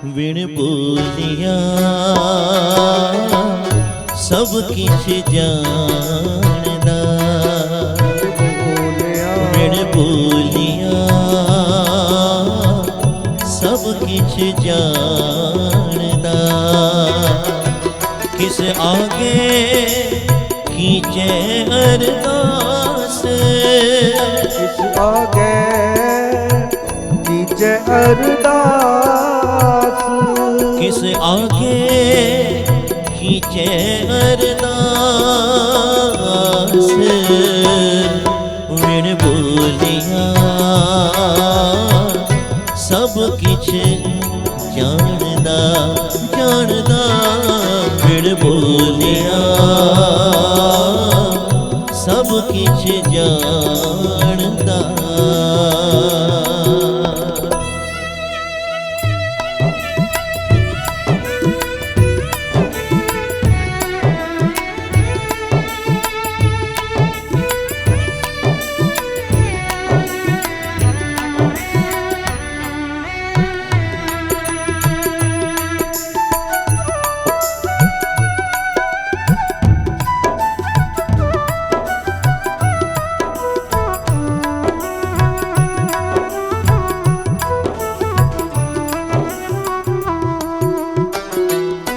बिन बोलिया सब किछ जानदा, बिन बोलिया सब किछ जानदा। किस आगे कीजे अरदास, किस आगे कीजे अरदास, किस आगे कीजे अरदास। बिन बोलिया सब किछ जानदा, जानदा। बिन बोलिया सब किछ जानदा।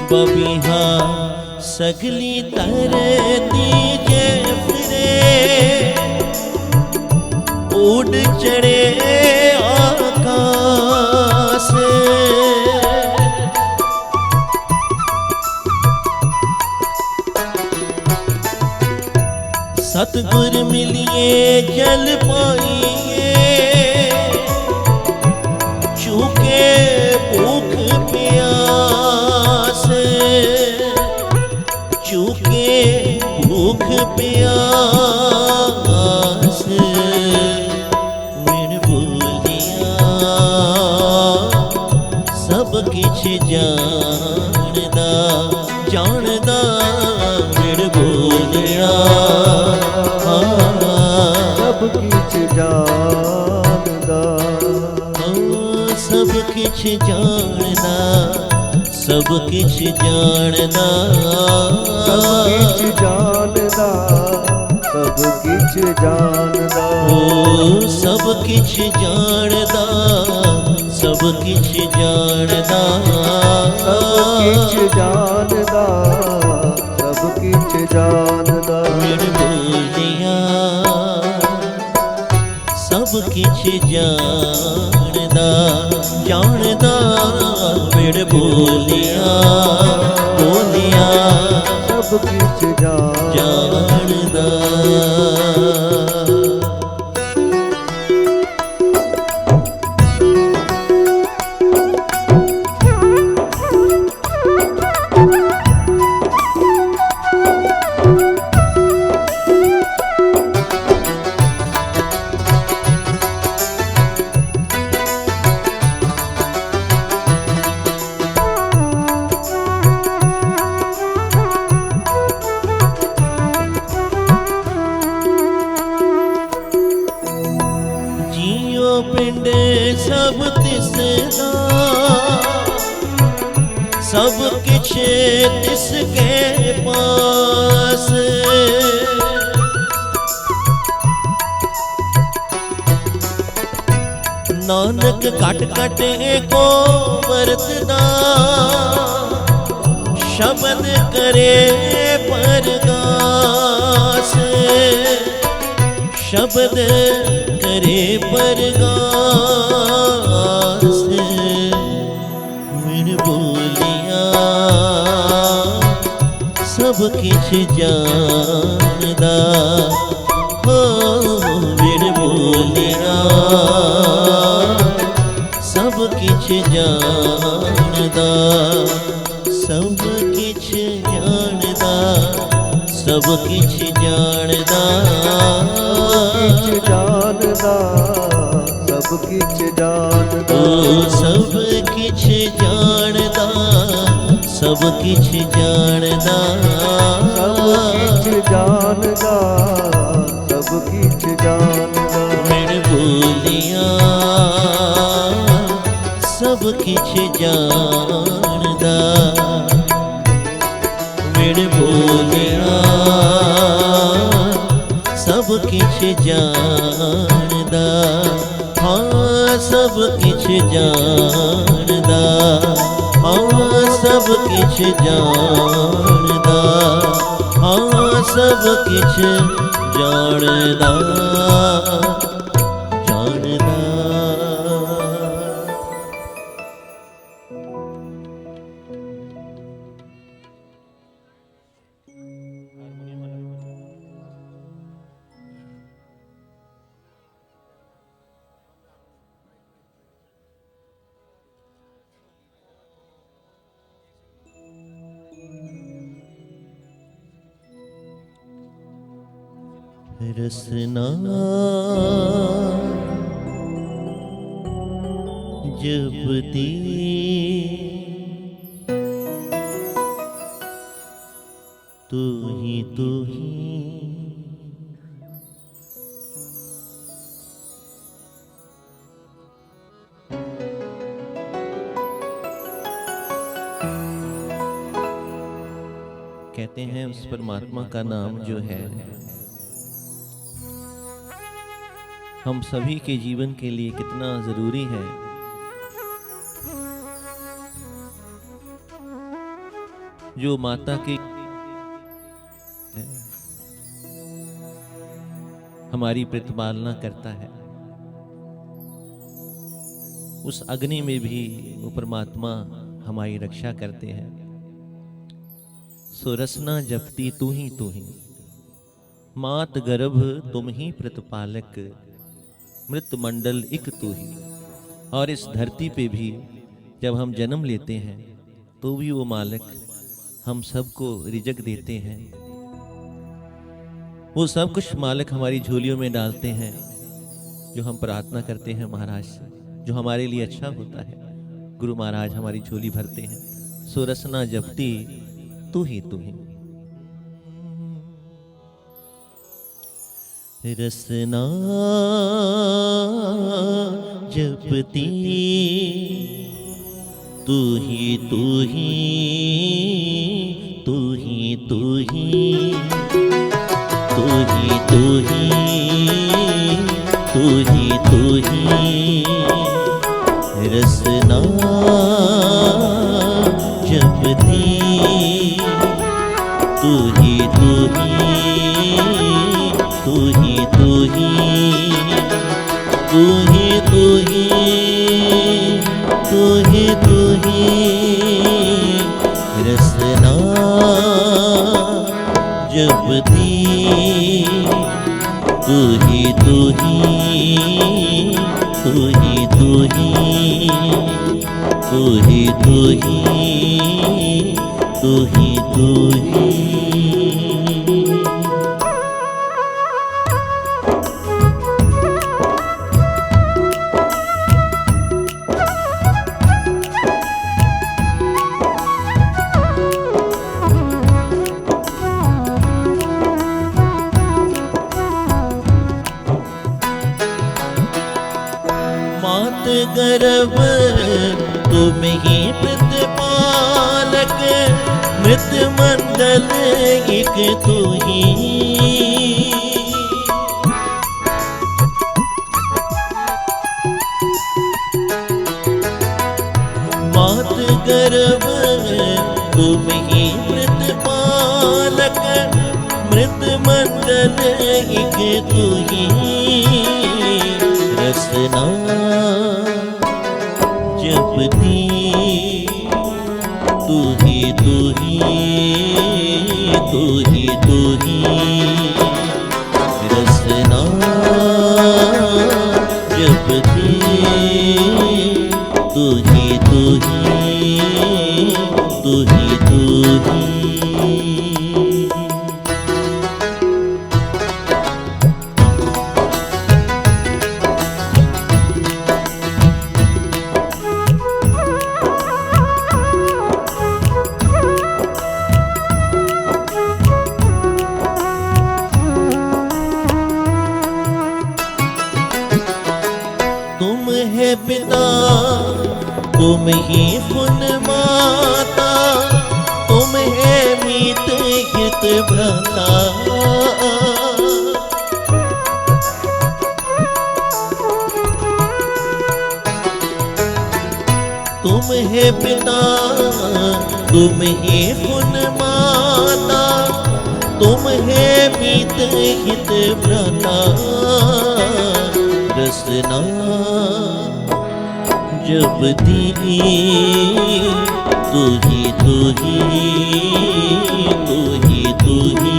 बबिहा सगली तरती जे फिरे, उड़ चढ़े आकाश। सतगुर मिलिए जल पाइए, चूके भूख प्यास, चूके भूख प्यास। बिन बोलिया सब किछ जानदा, जानदा। बिन बोलिया सब किछ जानदा, सब किछ जानदा, सब किछ जानदा। सब किछ जानदा, सब किछ जानदा। ओ सब किछ जानदा, सब किछ जानदा। सब किछ जानदा, सब किछ जानदा। बिन बोलिया सब किछ जानदा, जानदा। बिन बोलिया, बोलिया सब किछ जानदा। पिंड सब तिसदा, सब किछ तिसके पास। नानक कट कट को वरतदा, शब्द करे परगास, शब्द करे परगास। बिन बोलिया सब किछ जानदा, हो बिन बोलिया सब किछ जानदा, सब किछ जानदा, सब किछ जानदा। सब किछ जानदा, सब किछ जानदा। सब किछ जानदा, सब किछ जानदा, सब किछ जानदा। बिन बोलिया सब किछ जानदा विण बोलिया सब किछ जानदा हाँ सब किछ जानदा हाँ सब किछ जानदा हाँ सब किछ जानदा जानदा रसना जपती तू ही कहते हैं उस परमात्मा का नाम जो है हम सभी के जीवन के लिए कितना जरूरी है। जो माता की हमारी प्रतिपालना करता है, उस अग्नि में भी वो परमात्मा हमारी रक्षा करते हैं। सो रसना जपती तू ही मात गर्भ तुम ही प्रतिपालक मृत मंडल एक तू ही। और इस धरती पे भी जब हम जन्म लेते हैं तो भी वो मालिक हम सबको रिजक देते हैं। वो सब कुछ मालिक हमारी झोलियों में डालते हैं जो हम प्रार्थना करते हैं महाराज से, जो हमारे लिए अच्छा होता है। गुरु महाराज हमारी झोली भरते हैं। सो रसना जपती तू ही रसना जपती तू ही तू ही तू ही तू ही तू ही तू ही तू ही तू ही रसना जपती तू ही तू ही तू ही तू ही तू ही तू ही तू ही तू ही रसना जपती तू ही तू ही तू ही तू ही तू ही तू ही तू ही तू ही। मात गर्भ तुम ही प्रतिपालक मृत मंडल एक तू ही। मात गर्भ तुम ही प्रतिपालक मृत मंडल एक तू ही। रसना जपती तू ही तू ही तू ही तू ही रसना जपती तू ही तू ही तू ही तू ही। तुम हुन माता, तुम है मीत हित भ्राता। तुम है पिता, तुम है हुन माता, तुम है मीत हित भ्राता। रसना जब दी तू ही तू ही तू ही तू ही।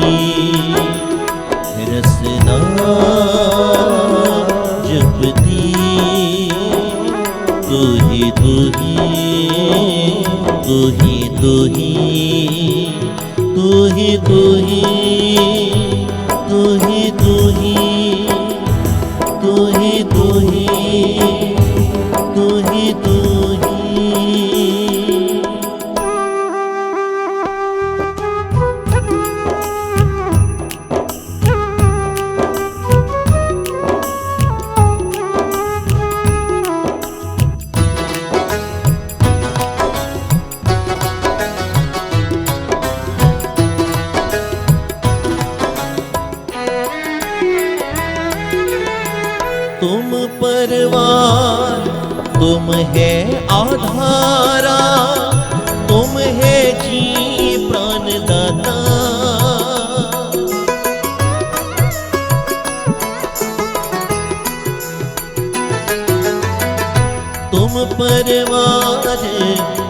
रसना जब दी तू ही तू ही तू ही तू ही तू ही तू ही तू ही तू ही तू ही तू ही तू ही तू ही। तुम परवार, तुम है आधारा, तुम है जी प्राणदाता। तुम परवार,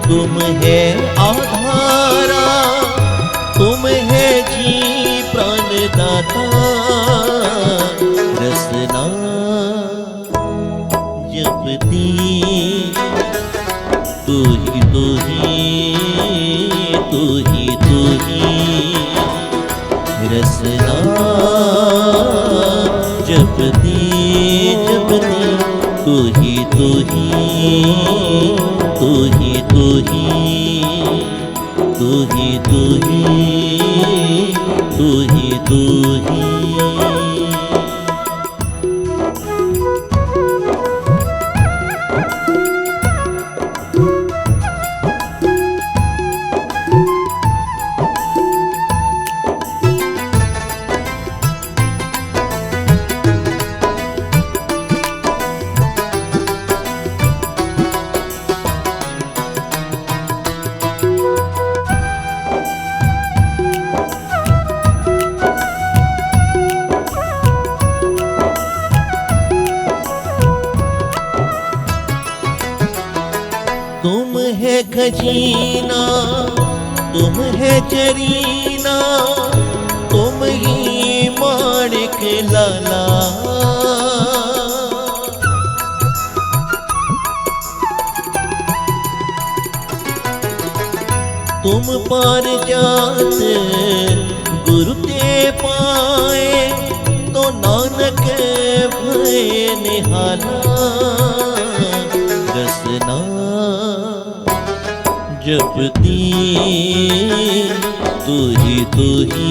तुम है आधारा, तुम है जी प्राणदाता। रसना जब दी तू ही तू ही तू ही तू ही। रसना जब दी तू ही तू ही तू ही तू ही तू ही तू ही तू ही तू ही। तुम है खजीना, तुम है चरीना, तुम ही माणिक लाला। तुम पार जात गुरु ते पाए, तो नानक भय निहाला। रसना जब दी तू ही तू ही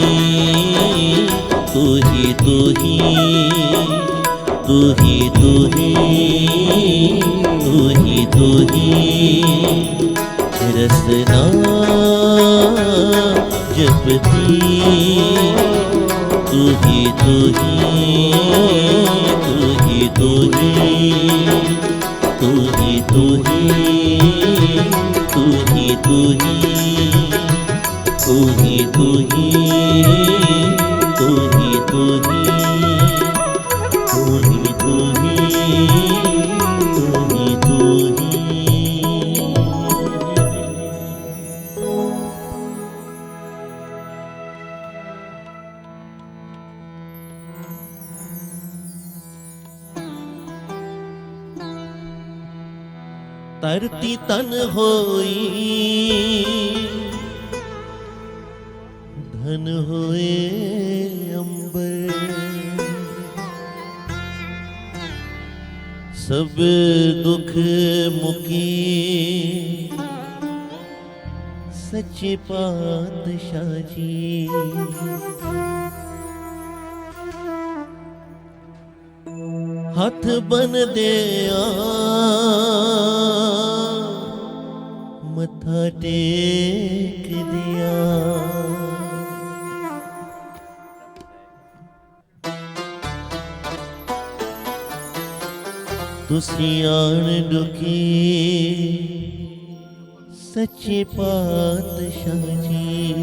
तू ही तू ही तू ही तू ही तू ही तू ही। रसना जब दी तू ही तू ही तू ही तू ही तू ही तू ही तू ही तू ही तू ही तू ही तू ही तू ही तू ही तू ही तू ही। धरती तन होई धन होए अंबर, सब दुख मुकी सच्चे पातशाह जी। हाथ बन दे मथा टेक दिया। तुसी आन डुकी सच्चे पातशाह जी,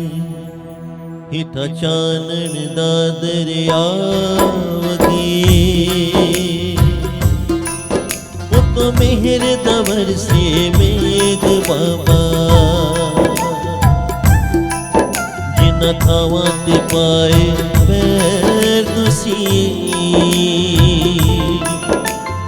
हिता चानन दा दरिया वगी। वो तो मेहर दवर से मेघ बाबा, जिन्ना थावां ते पाए पैर तुसी।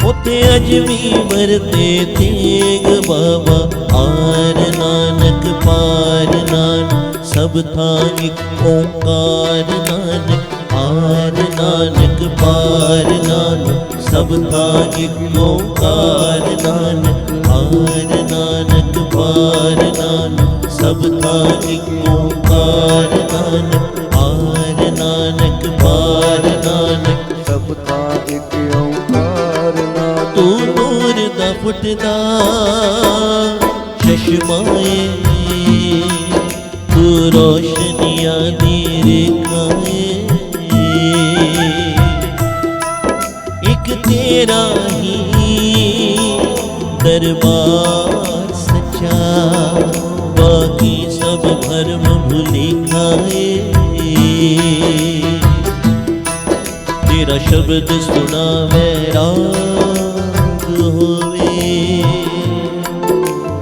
उते अज भी वरते तेग बाबा, आर नानक पार नानक सब था एक ओंकार नानक। आर नानक पार नानक सब था एक ओंकार नानक। आर नानक पार नानक सब था एक ओंकार नानक। आर नानक पार नानक सब था एक ओंकार नानक। तू नूर दा फुटदा चश्माए, तू रोशनियां दी रेखाए। एक तेरा ही दरबार सच्चा, बाकी सब भरम भुली खाए। तेरा शब्द सुना वैराग होवे,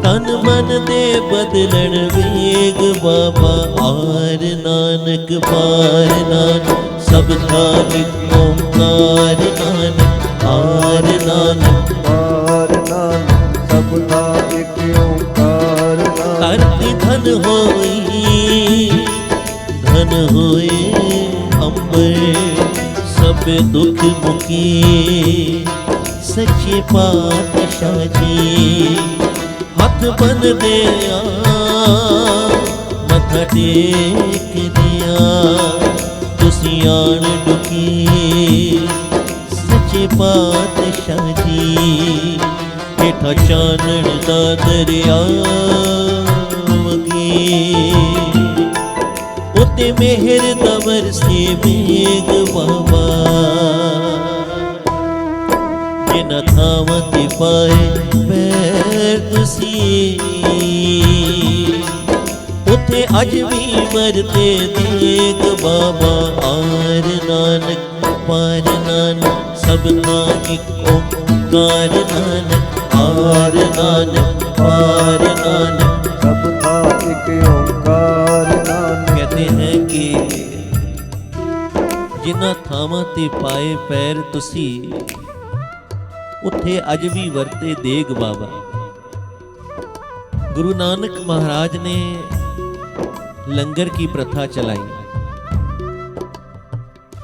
तन मन दे बदलन वेग बाबा। आर नानक पार नानक सब था एक ओंकार नानक। आर नानक पार नानक सब था एक ओंकार नानक। धरती धन होई, धन होए अंबर सब दुख मुकी। सच्चे पातशाह जी हथ बन दिया, मथा टेक दिया। तुसी आन डुकी सच्चे पातशाह जी, हेठा चानन दा दरिया वगी। उते मेहर दवर से मेघ बाबा, जिन्ना थावां ते पाए पैर तुसी। उथे अज भी वरते तेग बाबा। आर नानक पार नानक सब था एक ओंकार नानक। आर नानक पार नानक सब था एक ओंकार नानक। कहते हैं कि जिन्ना थावां ते पाए पैर तुसी, उथे अज भी वरते देग बाबा। गुरु नानक महाराज ने लंगर की प्रथा चलाई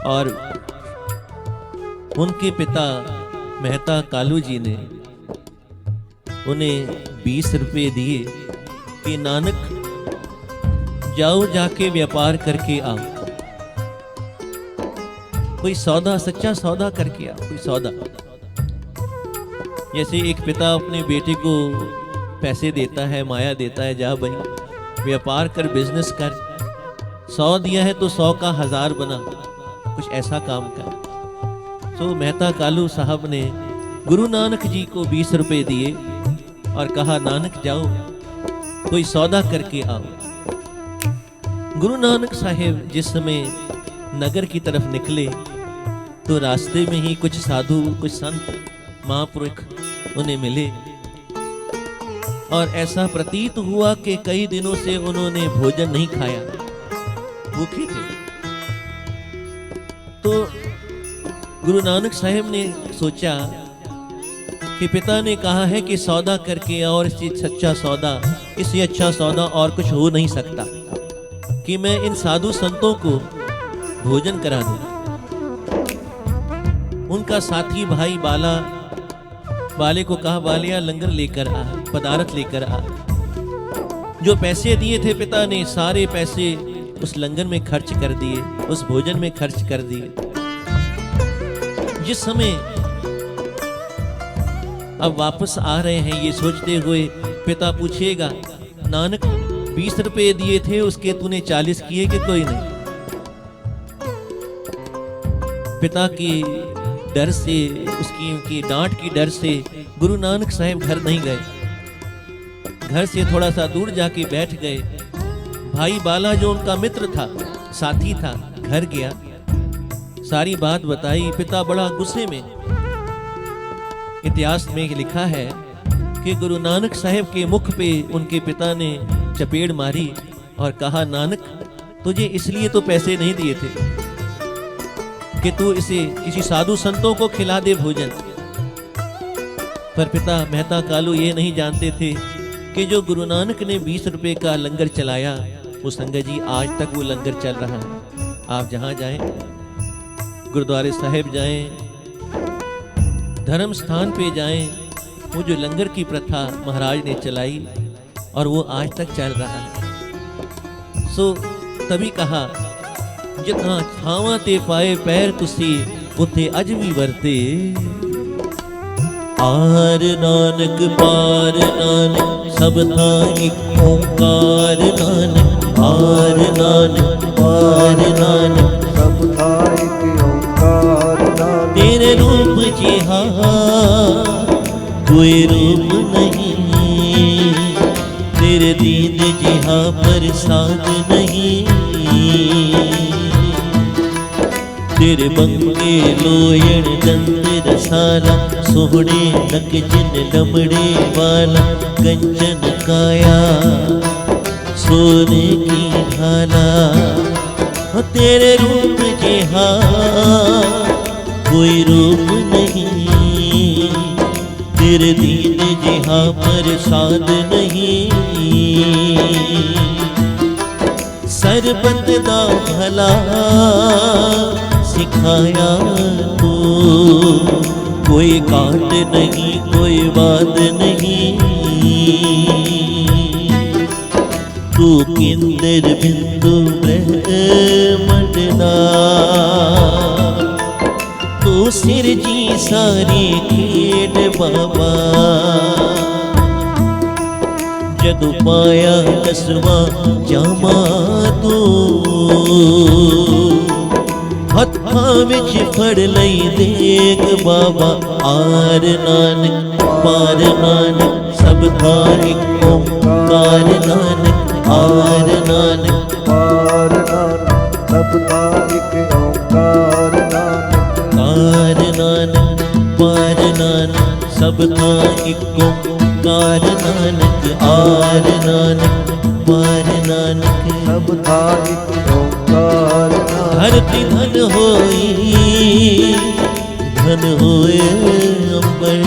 और उनके पिता मेहता कालू जी ने उन्हें 20 रुपए दिए कि नानक जाओ जाके व्यापार करके आओ, कोई सौदा सच्चा सौदा करके आओ, कोई सौदा। जैसे एक पिता अपने बेटे को पैसे देता है, माया देता है, जा भाई व्यापार कर, बिजनेस कर, 100 दिया है तो 100 का 1000 बना, कुछ ऐसा काम कर। तो मेहता कालू साहब ने गुरु नानक जी को 20 रुपए दिए और कहा नानक जाओ कोई सौदा करके आओ। गुरु नानक साहेब जिस समय नगर की तरफ निकले तो रास्ते में ही कुछ साधु, कुछ संत, महापुरुष उन्हें मिले और ऐसा प्रतीत हुआ कि कई दिनों से उन्होंने भोजन नहीं खाया, भूखे थे। तो गुरु नानक साहेब ने सोचा कि पिता ने कहा है कि सौदा करके और इससे सच्चा सौदा, इससे अच्छा सौदा और कुछ हो नहीं सकता कि मैं इन साधु संतों को भोजन करा दूं। उनका साथी भाई बाले को कहा, बालिया लंगर लेकर आ, पदार्थ लेकर आ। जो पैसे दिए थे पिता ने, सारे पैसे उस लंगर में खर्च कर दिए, उस भोजन में खर्च कर दिए। जिस समय अब वापस आ रहे हैं ये सोचते हुए पिता पूछेगा नानक 20 रुपए दिए थे, उसके तूने 40 किए कि कोई नहीं। पिता की डर से, उसकी उनकी डांट की डर से गुरु नानक साहब घर नहीं गए। घर से थोड़ा सा दूर जाके बैठ गए। भाई बाला जो उनका मित्र था, साथी था, घर गया, सारी बात बताई। पिता बड़ा गुस्से में। इतिहास में लिखा है कि गुरु नानक साहब के मुख पे उनके पिता ने चपेड़ मारी और कहा, नानक तुझे इसलिए तो पैसे नहीं दिए थे कि तू इसे किसी साधु संतों को खिला दे भोजन। पर पिता मेहता कालू ये नहीं जानते थे कि जो गुरु नानक ने 20 रुपए का लंगर चलाया, वो संगत जी आज तक वो लंगर चल रहा है। आप जहां जाएं, गुरुद्वारे साहिब जाएं, धर्म स्थान पे जाएं, वो जो लंगर की प्रथा महाराज ने चलाई और वो आज तक चल रहा है। सो तभी कहा, जितना छावा ते पाए पैर तुसी उथे अज भी वरते। आर नानक पार नानक सब था एक ओंकार नानक। आर नानक पार नानक सब था एक ओंकार नानक। तेरे रूप जिहा कोई रूप नहीं, तेरे दीन जिहा प्रसाद नहीं। तेरे बंगे लोयण दंत रसाला, सोहणे नक जिन लमड़े वाला। कंचन काया सोने की ढाला, तेरे रूप जिहा कोई रूप नहीं, तेरे दीन जिहा प्रसाद नहीं। सरबत दा भला सिखाया तू, कोई काट नहीं कोई बात नहीं। तू किंदर बिंदु ब्रह्मंडना, तू सिरजी सारी खेड बाबा। जदू पाया कसवा जामा तू, हत्थां विच फड़ लई देग बाबा। आर नानक पार नानक सब था एक ओंकार नानक। आर नानक पार नानक सब था एक ओंकार नानक। आर नानक पार नानक सब था एक ओंकार नानक। आर नानक पार नानक सब था एक ओंकार नानक। धरती धन होई, धन होए अंबर,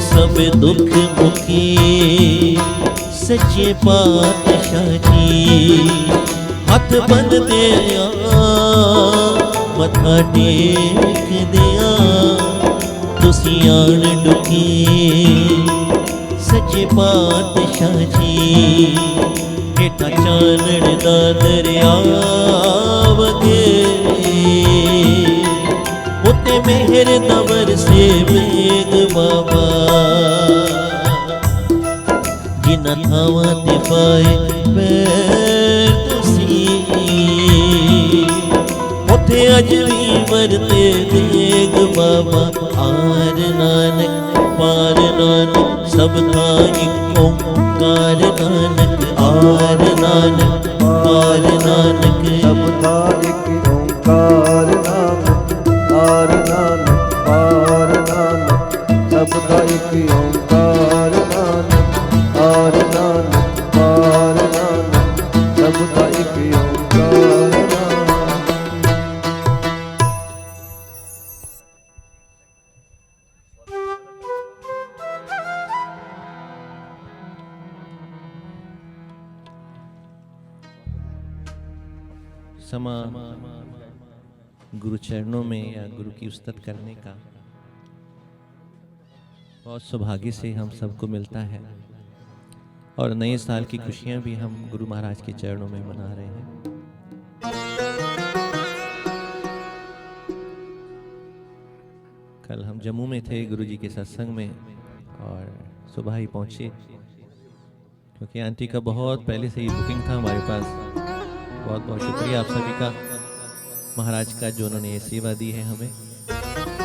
सब दुख मुकी सच्चे पातशाह जी। हथ बंद दिया मथा टेक दिया, तुसी आन डुके सच्चे पातशाह जी। हेठा चानण दा दरिया वगे, उते मेहर दबर से मेघ बाबा। जिन्हां थावां ते पाए पैर तुसी, उथे अज भी वरते देग बाबा। आर नानक पार नानक सब था एक ओंकार नानक। आर नानक पार नानक सब था एक ओंकार नानक। आर नानक पार नानक सब था एक ओंकार नानक। आर नानक पार नानक सब था एक ओंकार नानक। समा गुरु चरणों में या गुरु की उस्तत करने का बहुत सौभाग्य से हम सबको मिलता है। और नए साल की खुशियां भी हम गुरु महाराज के चरणों में मना रहे हैं। कल हम जम्मू में थे गुरु जी के सत्संग में और सुबह ही पहुंचे, क्योंकि आंटी का बहुत पहले से ही बुकिंग था हमारे पास। बहुत बहुत शुक्रिया आप सभी का, महाराज का, जो उन्होंने ये सेवा दी है हमें।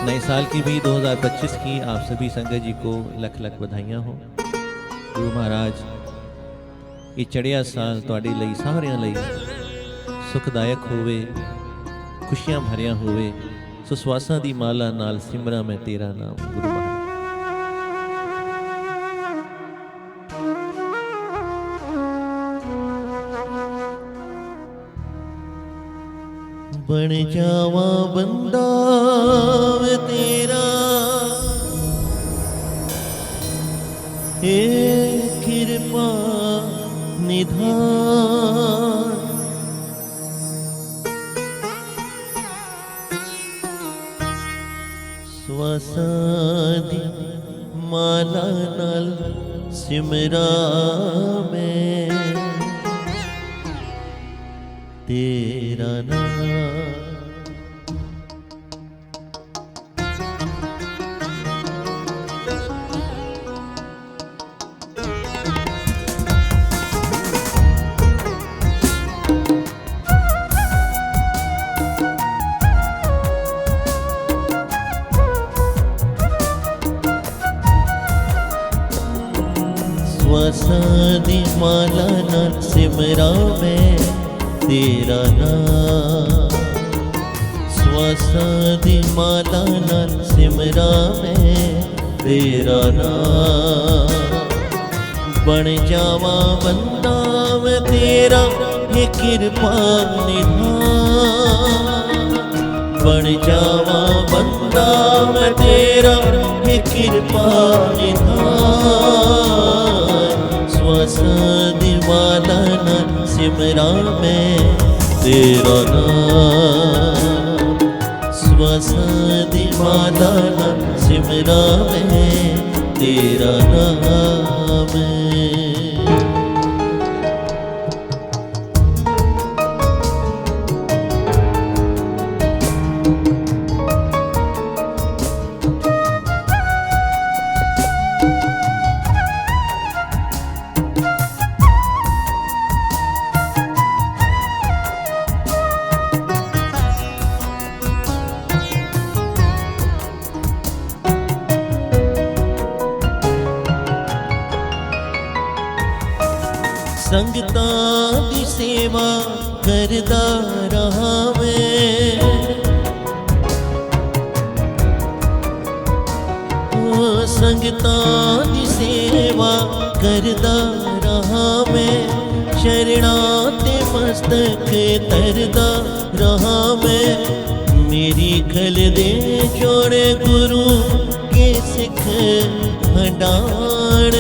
नए साल की भी 2025 की आप सभी संगत जी को लख लख बधाइयाँ हो। गुरु महाराज ये चढ़िया साल तुहाडे लई सारिਆਂ ਲਈ सुखदायक होवे, खुशियां भरिया होवे। सो ਸਵਾਸਾਂ ਦੀ ਮਾਲਾ ਨਾਲ ਸਿਮਰਾਂ मैं तेरा नाम गुरु महाराज। बन जावा बंदा वे तेरा, हे कृपा निधान। स्वासादी माला नाल सिमरा मैं तेरा नाम। स्वासादी माला नाल सिमरा मैं तेरा नाम। स्वासादी माला नाल सिमरा मैं तेरा नाम। बन जावा बंदा मैं तेरा, हे कृपा निधान। बन जावा बंदा मैं तेरा, हे कृपा निधान। स्वासादी माला नाल सिमरा मैं तेरा नाम। स्वासादी माला नाल सिमरा मैं तेरा नाम। संगतां दी सेवा करदा रहा मैं। संगतां दी सेवा करदा रहा मैं। शरणा ते मस्तक तरदा रहा मैं। मेरी खल दे जोड़े गुरु के सिख भंडार।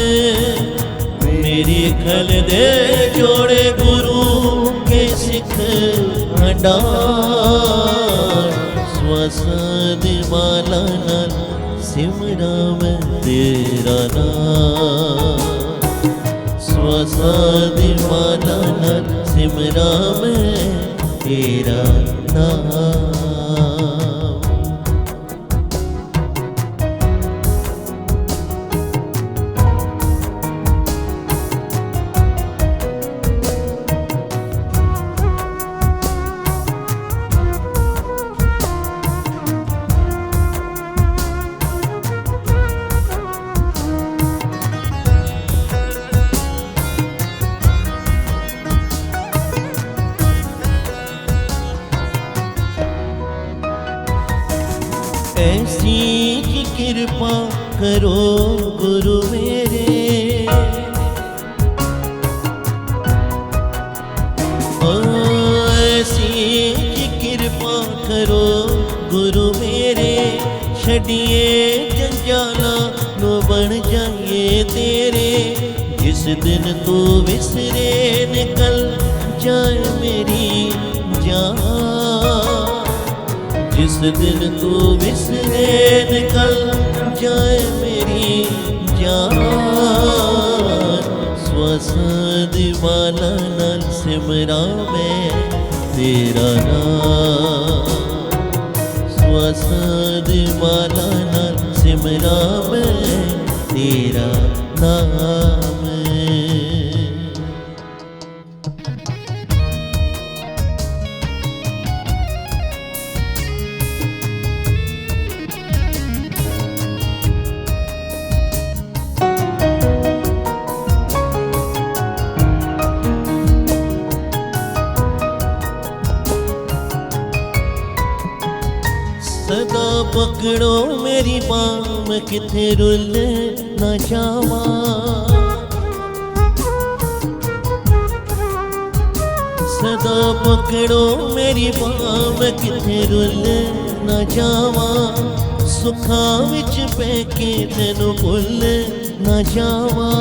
मेरी खल दे जोड़े गुरु के सिख भंडार। स्वासादी माला नाल सिमरा मैं तेरा नाम। स्वासादी माला नाल सिमरा मैं तेरा नाम। ऐसी की कृपा करो गुरु मेरे। ऐसी की कृपा करो गुरु मेरे। छड़िए जंजाला नो बन जाइए तेरे। जिस दिन तू विसरे निकल जाए मेरी जान। जिस दिन तू विसरे निकल जाए मेरी जान। स्वासादी माला नाल सिमरा मैं तेरा नाम। स्वासादी माला नाल सिमरा मैं तेरा नाम। पकड़ो मेरी बाह मैं किथे रुल ना जावा। सदा पकड़ो मेरी बाह मैं किथे रुल ना जावा। सुखा विच पै के तेनू भुल ना जावा।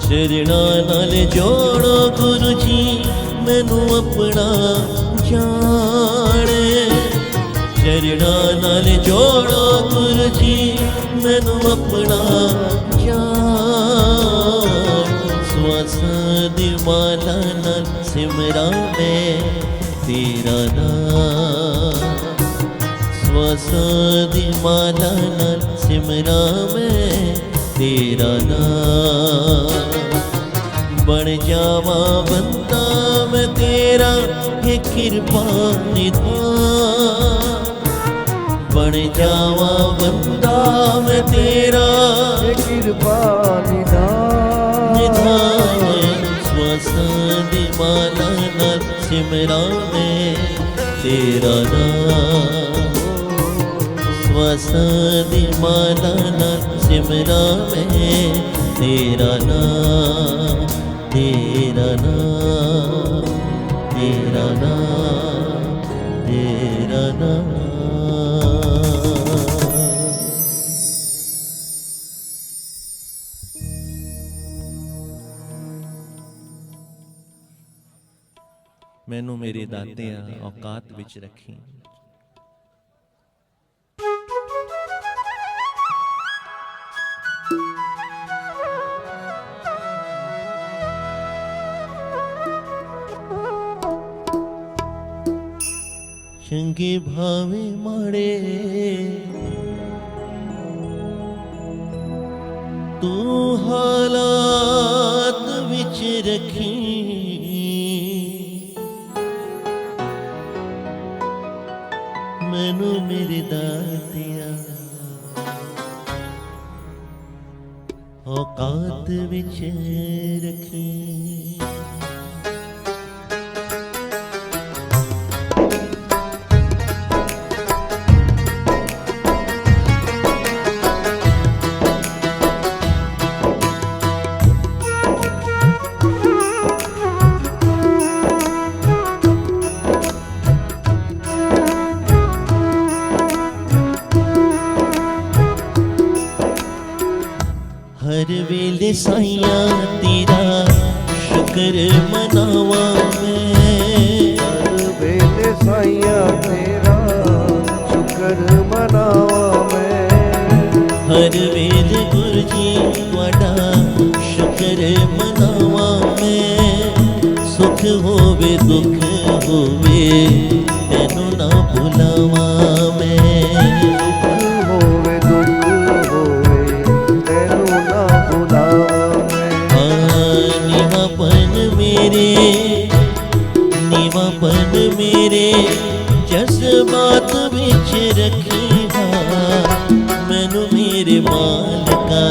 चरणा नाल जोड़ो गुरु जी मैनू अपना जाने। चरणा नाल जोड़ो गुरु जी मैनू अपना जान। स्वासा दी माला नाल सिमरा मैं तेरा नाम। स्वासा दी माला नाल सिमरा मैं तेरा नाम। बन जावा बंदा मैं तेरा हे कृपा निधान। बन जावा बंदा मैं तेरा हे कृपा निधान। स्वासा दी माला नाल सिमरा मैं तेरा नाम। स्वासा दी माला नाल सिमरा मैं तेरा नाम। तेरा नाम तेरा नाम तेरा नाम। मैनू मेरे दातिया औकात विच रखी। चंगे भावे माड़े तू हालात विच रखी। मैनू मेरे दातिया औकात विच रखी। हर वेले साइया तेरा शुक्र मनावा मैं। हर वेले साइया तेरा शुक्र मनावा मैं। हर वेले गुरु जी वाड़ा शुक्र मनावा मैं। सुख होवे दुख होवे तेनू ना भुलावा मैं। सुख होवे दुख होवे तेनू ना भुलावा मैं। नीवापन मेरे जज्बात विच रखी। मैनू मेरे मालिका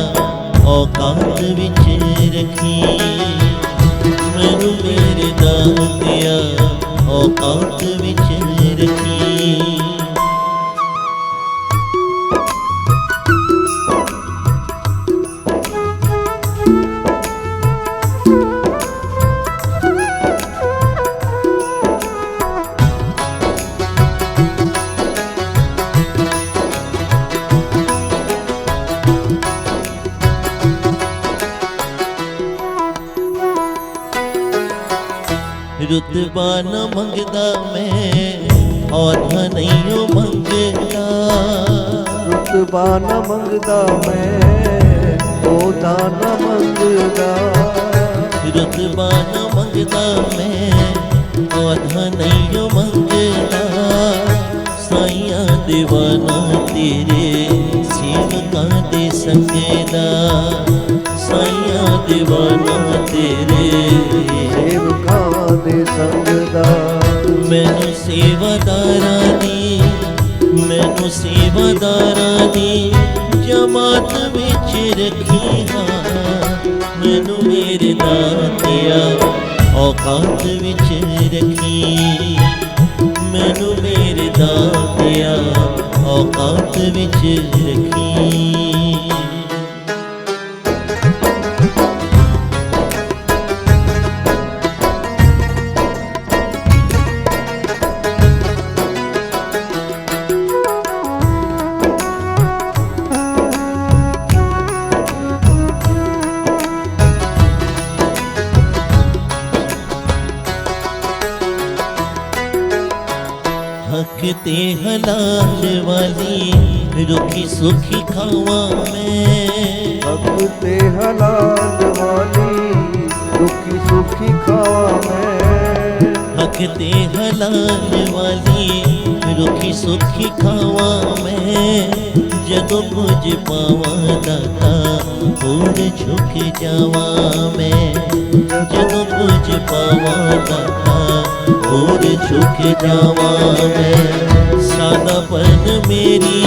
औकात विच रखी। मैनू मेरे दातिया औकात विच रखी। रुतबा न मंगदा मैं औधा नहीं मंगदा। रुतबा न मंगदा मैं औधा न मंगदा। रुतबा न मंगदा मैं औधा नहीं मंगदा। साइया दीवाना तेरे सेवकां दे संगदा। साइया दीवाना तेरे सेवकां दे संगदा। मैनू सेवादारा दी जमात विच रखी। मैनू मेरे दातिया औकात विच रखी। मैनू मेरे दातिया औकात विच रखी। हक ते हलाल वाली रुखी सुखी खावा मैं। हक ते हलाल वाली रुखी सुखी खावा मैं। हक ते हलाल वाली रुखी सुखी खावा मैं। जदों कुछ पावा दाता होर झुक जावा मैं। जदों कुछ पावा दाता होर झुक जावा मैं। सादापन मेरी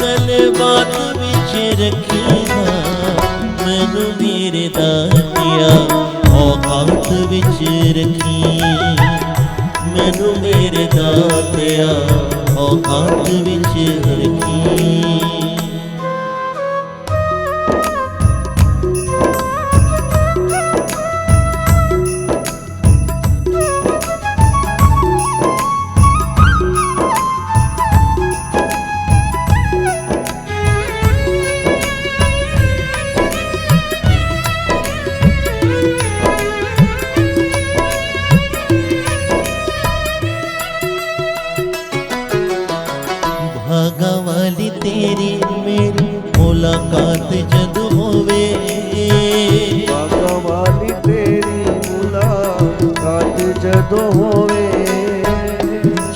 गल बात विच रखी। मैनू मेरे दातिया औकात विच रखी। मैनू मेरे दातिया औकात विच रखी। भागा वाली तेरी मेरी मुलाकात जद होवे। भागा वाली तेरी मुलाकात जदों होवे।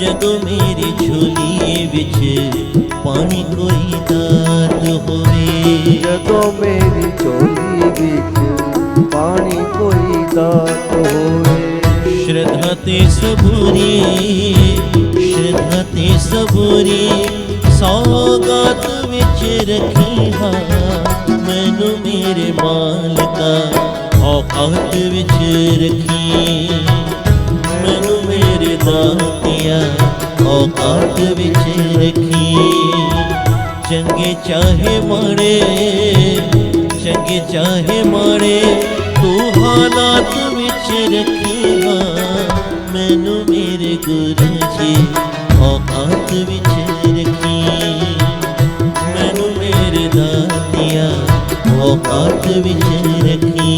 जदों मेरी झोली विच पानी कोई दात होवे। जदों मेरी झोली विच पानी कोई दात होवे। श्रद्धा ते सबूरी श्रद्धा ते सबूरी सौगात विच रखी। मैनू मेरे मालिका औकात विच रखी। मैनू मेरे दातिया औकात विच रखी। चंगे चाहे माड़े तू हालात विच रखी। मैनू मेरे गुरु जी औकात विच रखी। मैनू मेरे दातिया औकात विच रखी।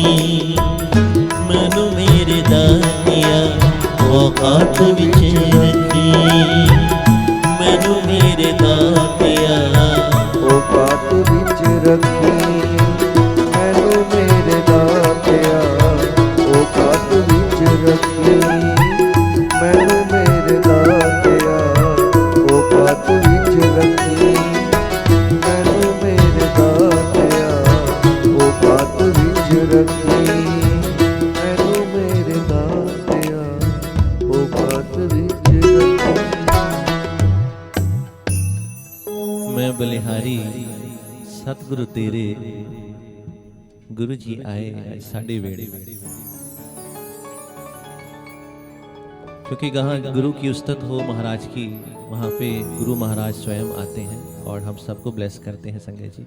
मैनू मेरे दातिया औकात विच रखी। मैनू मेरे दातिया औकात विच रखी। मैनू मेरे दातिया औकात विच रखी। मैनू मेरे दातिया औकात विच रखी। मैनू मेरे दातिया औकात विच रखी। मैनू मेरे दातिया औकात विच रखी। मैं बलिहारी सतगुरु तेरे गुरु जी आए साढ़े वेड़े। क्योंकि जहाँ गुरु की उस्तत हो महाराज की, वहाँ पे गुरु महाराज स्वयं आते हैं और हम सबको ब्लेस करते हैं संजय जी।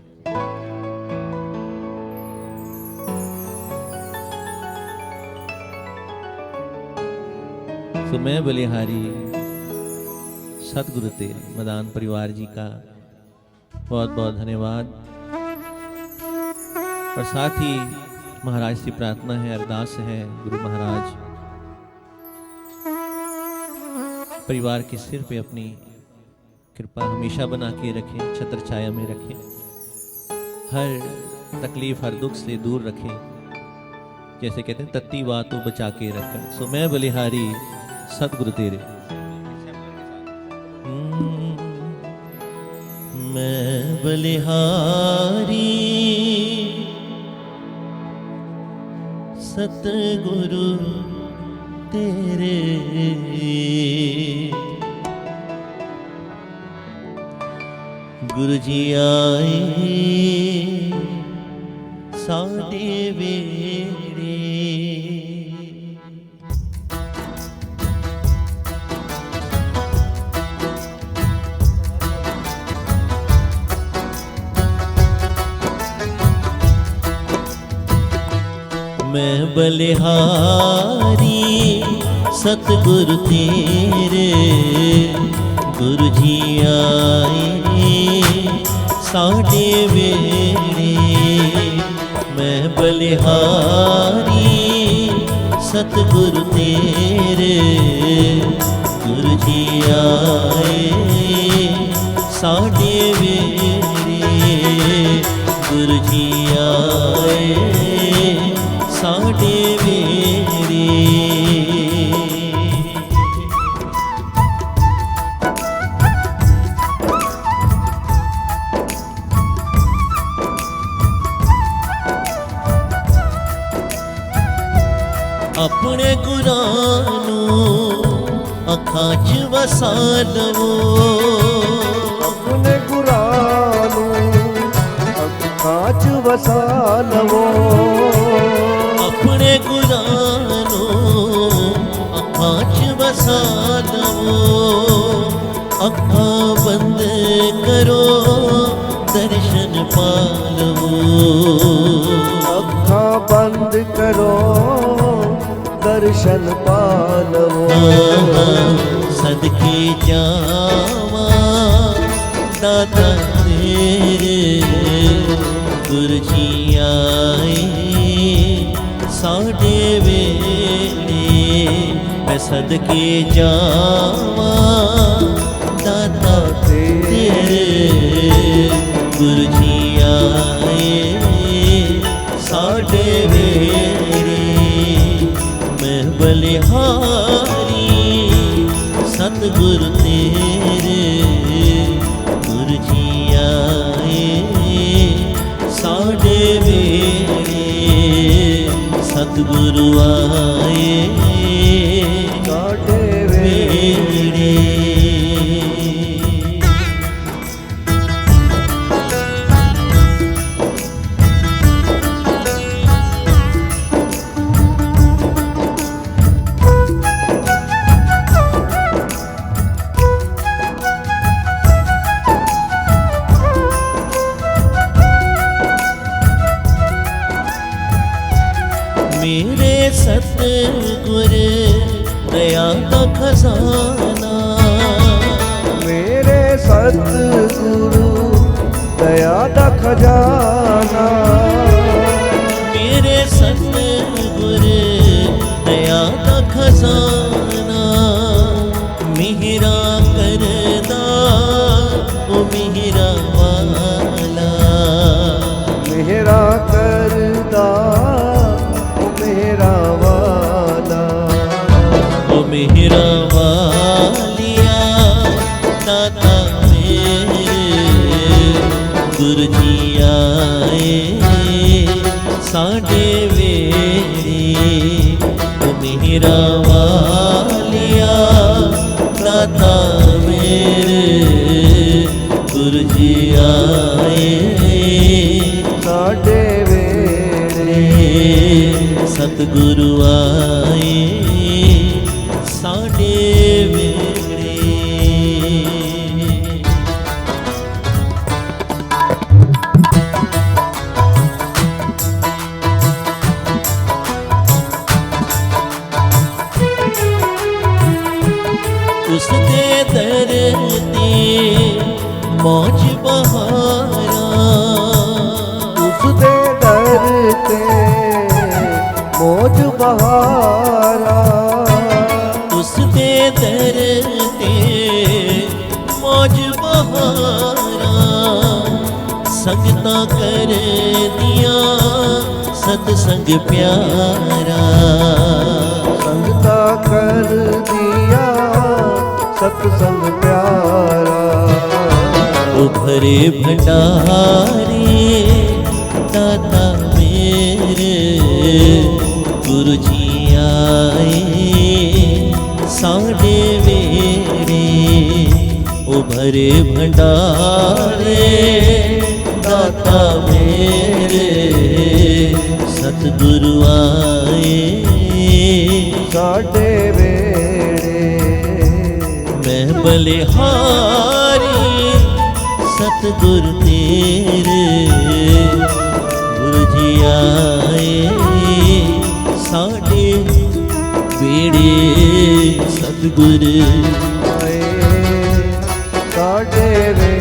तो मैं बलिहारी सतगुरु तेरे मदान परिवार जी का बहुत बहुत धन्यवाद। और साथ ही महाराज से प्रार्थना है, अरदास है, गुरु महाराज परिवार के सिर पे अपनी कृपा हमेशा बना के रखें, छत्र छाया में रखें, हर तकलीफ हर दुख से दूर रखें। जैसे कहते हैं तत्ती बातों बचा के रखें। सो मैं बलिहारी सतगुरु तेरे। मैं बलिहारी सतगुरु तेरे, गुरु जी आए साडे वेड़े। मैं बलिहारी सतगुरु तेरे, गुरु जी आए साडे वेड़े। मैं बलिहारी सतगुरु तेरे, गुरु जी आए साडे वेड़े। गुरु जी आए साडे वेड़े। अपने गुरां नूं अखां च वसा लवो। अपने गुरां नूं अखां च वसा लवो। अपने गुरां नूं अखां च वसा लवो। अखां बंद करो दर्शन पा लवो। अखां बंद करो दर्शन पा लवो। सदके जावा दाता तेरे, गुरु जी आए साडे वेड़े। मैं सदके जावा दाता तेरे, गुरु जी आए साडे वेड़े। मैं बलिहारी सतगुरु तेरे, गुरु जी आए साडे वेड़े। सतगुरु आए साडे वेड़े। मेरे सतगुर दया का खजाना। मेरे सतगुरु दया दा खजाना। मेरे सतगुर दया का खजाना। मिहरा करदा ओ मिहरा वाला। मेरा करदा मेरा वाला। ओ मेरा वालिया दाता मेरे, गुरु जी आए साडे वेड़े। ओ मेरा वालिया दाता मेरे, गुरु जी आए साडे वेड़े। सतगुरु आए साडे वेड़े। उसदे दर ते मौज बहारा। उसदे दर ते मौज बहारा। उसदे दर ते मौज बहारा। संगता कर दिया सतसंग प्यारा। संगता कर दिया सतसंग प्यारा। उभरे भंडारे दाता मेरे, गुरु जी आए साडे वेड़े। उभरे भंडारे दाता मेरे, सतगुरु आए साडे वेड़े। मैं बलिहारी सतगुरु तेरे, गुरु जी आए साडे बेड़े। सतगुरु आए साडे वेड़े।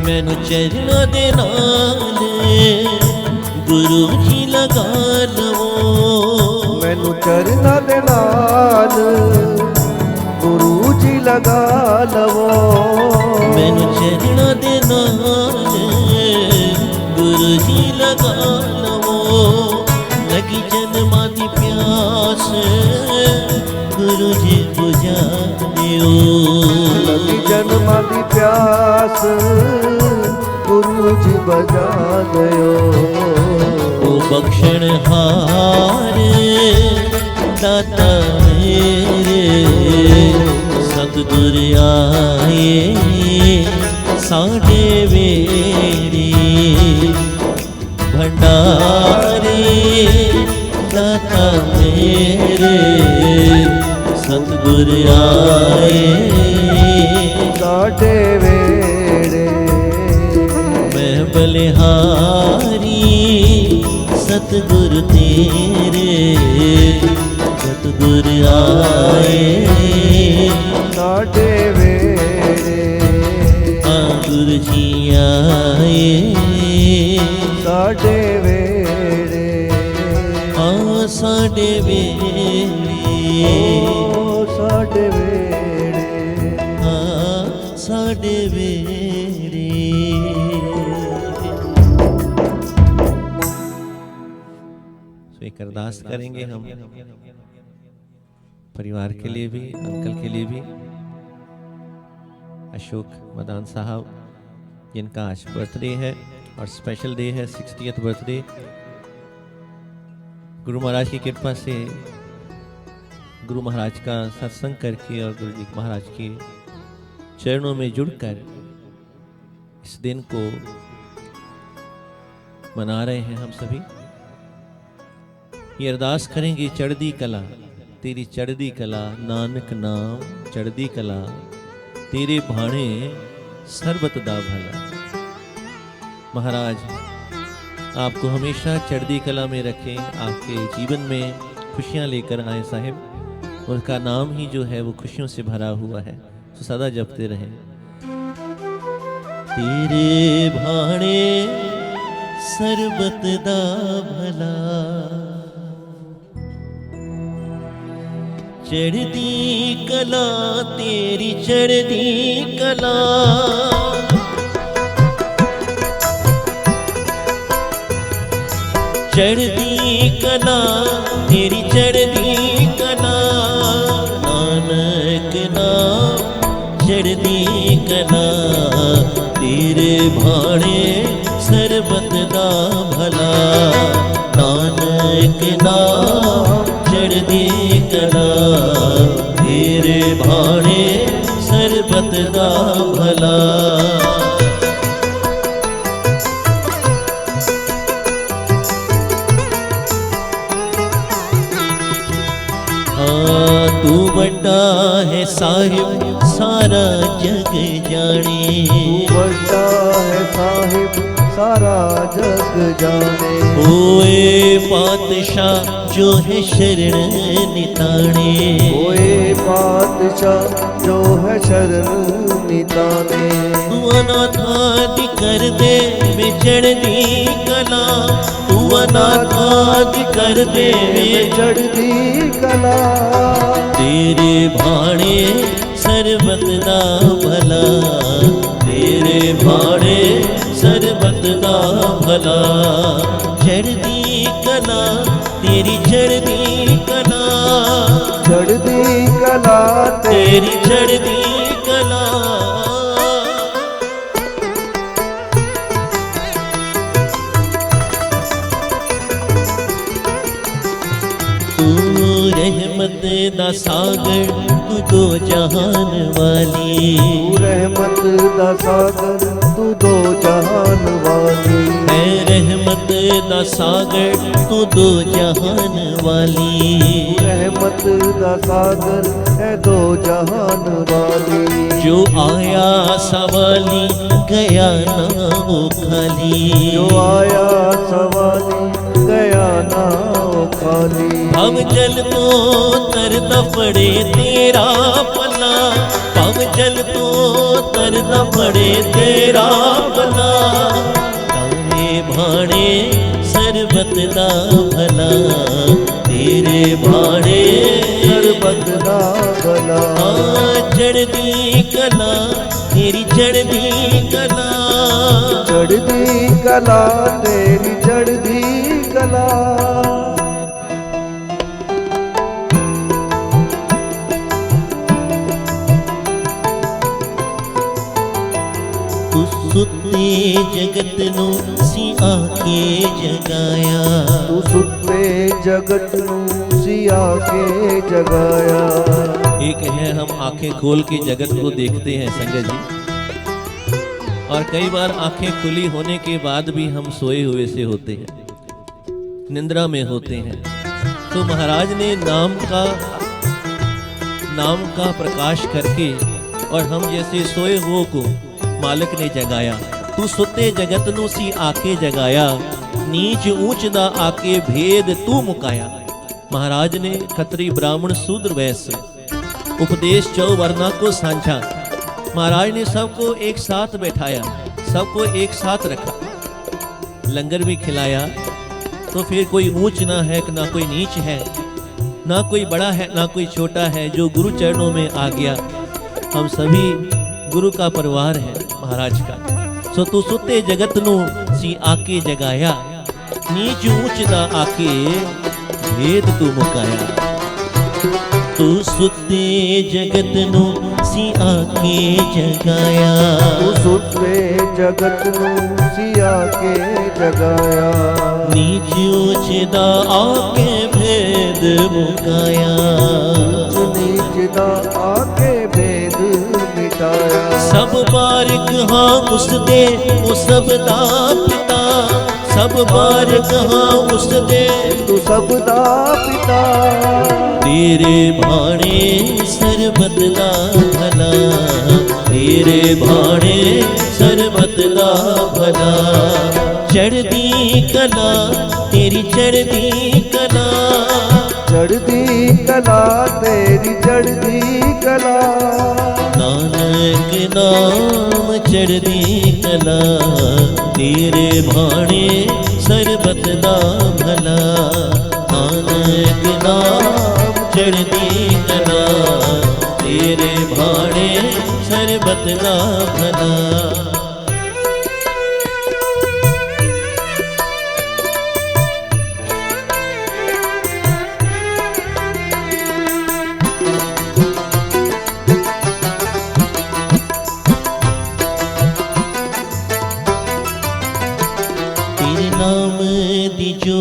मैनू चरणों दे नाल गुरु जी लगा लवो। मैनू चरना दे नाल गुरु जी लगा लवो। मैनू चरणों दे नाल गुरु जी लगा लवो। लगी जन्मां दी प्यास गुरु जी बुझा दियो। लगी जन्मां दी प्यास गुरु जी बजा दयो। ओ बख्शण हार दाता मेरे, सतगुर आए साडे वेड़े। भंडारे दाता मेरे, सतगुर आए साडे वेड़े। मैं बलिहारी सतगुरु तेरे, सतगुर आए साडे वेड़े। गुरु जी आए साडे वेड़े। साडे वेड़े। साडे वेड़े। साडे वेड़े। एक अरदास करेंगे हम परिवार के लिए भी, अंकल के लिए भी। अशोक मदान साहब जिनका आज बर्थडे है और स्पेशल डे है, 60th बर्थडे। गुरु महाराज की कृपा से गुरु महाराज का सत्संग करके और गुरु जी महाराज के चरणों में जुड़कर इस दिन को मना रहे हैं हम सभी। ये अरदास करेंगे, चढ़दी कला तेरी चढ़दी कला, नानक नाम चढ़दी कला, तेरे भाणे सर्बत दा भला। महाराज आपको हमेशा चढ़दी कला में रखें, आपके जीवन में खुशियां लेकर आए साहिब। उनका नाम ही जो है वो खुशियों से भरा हुआ है, तो सदा जपते रहें। तेरे भाणे सर्बत दा भला, चढ़दी कला तेरी चढ़दी कला, चढ़दी कला तेरी चढ़दी कला, नानक नाम चढ़दी कला, तेरे भाणे सर्बत दा भला, नानक नाम चढ़दी कला, तेरे भाणे सर्बत दा भला। तू बड़ा है साहिब सारा जग जाने, तू बड़ा है साहिब सारा जग जाने, होए पातशाह जो है शरण निताने, होए पातशाह जो है शरण निताने, तू अनाथादि कर दे में चढ़दी कला, तू अनाथादि कर दे में चढ़दी कला, तेरे भाणे सर्बत दा भला, तेरे भाणे ਸਰਬਤ ਦਾ ਭਲਾ। ਚੜ੍ਹਦੀ ਕਲਾ ਤੇਰੀ ਚੜ੍ਹਦੀ ਕਲਾ, ਚੜ੍ਹਦੀ ਕਲਾ ਤੇਰੀ ਚੜ੍ਹਦੀ ਕਲਾ। ਤੂੰ ਰਹਿਮਤ ਦਾ ਸਾਗਰ, ਤੂੰ ਦੋ ਜਹਾਨ ਵਾਲੀ। ਤੂੰ ਰਹਿਮਤ ਦਾ ਸਾਗਰ, ਤੂੰ ਦੋ ਜਹਾਨ ਵਾਲੀ। ਹੈ ਰਹਿਮਤ ਦਾ ਸਾਗਰ, ਤੂੰ ਦੋ ਜਹਾਨ ਵਾਲੀ। ਤੂੰ ਰਹਿਮਤ ਦਾ ਸਾਗਰ ਹੈ ਦੋ ਜਹਾਨ ਵਾਲੀ। ਜੋ ਆਇਆ ਸਵਾਲੀ ਗਿਆ ਨਾ ਉਹ ਖਾਲੀ। ਜੋ ਆਇਆ ਸਵਾਲੀ ਗਿਆ ਨਾ ਉਹ ਖਾਲੀ। ਭਵ ਜਲ ਤੋਂ ਤਰਦਾ ਪੜੇ ਤੇਰਾ ਪੱਲਾ, ਭਵ ਜਲ ਤੋਂ ਤਰਦਾ ਪੜੇ ਤੇਰਾ ਪੱਲਾ। ਤਾਰੇ ਭਾਣੇ ਸਰਬਤ ਦਾ ਭਲਾ, ਤੇਰੇ ਭਾਣੇ ਸਰਬਤ ਦਾ ਭਲਾ। ਚੜ੍ਹਦੀ ਕਲਾ ਤੇਰੀ ਚੜ੍ਹਦੀ ਕਲਾ। ਚੜ੍ਹਦੀ ਕਲਾ ਤੇਰੀ ਚੜ੍ਹਦੀ ਕਲਾ। ਤੂੰ ਸੁੱਤੇ ਜਗਤ ਨੂੰ ਸੀ ਆ ਕੇ ਜਗਾਇਆ। ਤੂੰ ਸੁੱਤੇ ਜਗਤ ਨੂੰ ਸੀ ਆ ਕੇ ਜਗਾਇਆ। एक है हम आंखें खोल के जगत को देखते हैं संगत जी, और कई बार आंखें खुली होने के बाद भी हम सोए हुए से होते हैं, निंद्रा में होते हैं। तो महाराज ने नाम का प्रकाश करके और हम जैसे सोए हुओं को मालिक ने जगाया। तू सुते जगत नू सी आके जगाया, नीच ऊंच दा आके भेद तू मुकाया। महाराज ने खत्री ब्राह्मण शूद्र वैश्य उपदेश चौवर्णा को सांझा। महाराज ने सबको एक साथ बैठाया, सबको एक साथ रखा, लंगर भी खिलाया। तो फिर कोई ऊंच ना है ना कोई नीच है, ना कोई बड़ा है ना कोई छोटा है, जो गुरु चरणों में आ गया। हम सभी गुरु का परिवार है महाराज का। सो तू सुते जगत नू सी आके जगाया, नीच ऊंच दा आके भेद तू मुकाया। तू सुते जगत नू सी आके जगाया। तू सुते जगत नू सी आके जगाया। नीच ऊंच दा आके भेद मुकाया। ऊंच नीच दा आके भेद मिटाया। सब बारिक हाँ उस दे वो सब दा पिता, सब बारिक हाँ उस दे तू सब दा पिता। तेरे भाणे सरबत दा भला, तेरे भाणे सरबत दा भला। चढ़दी कला तेरी चढ़दी कला, चढ़दी कला तेरी चढ़दी कला। नानक नाम चढ़दी कला, तेरे भाणे सरबत दा भला। नानक नाम चढ़दी कला, तेरे भाणे सरबत दा भला। तेरे नाम दी जो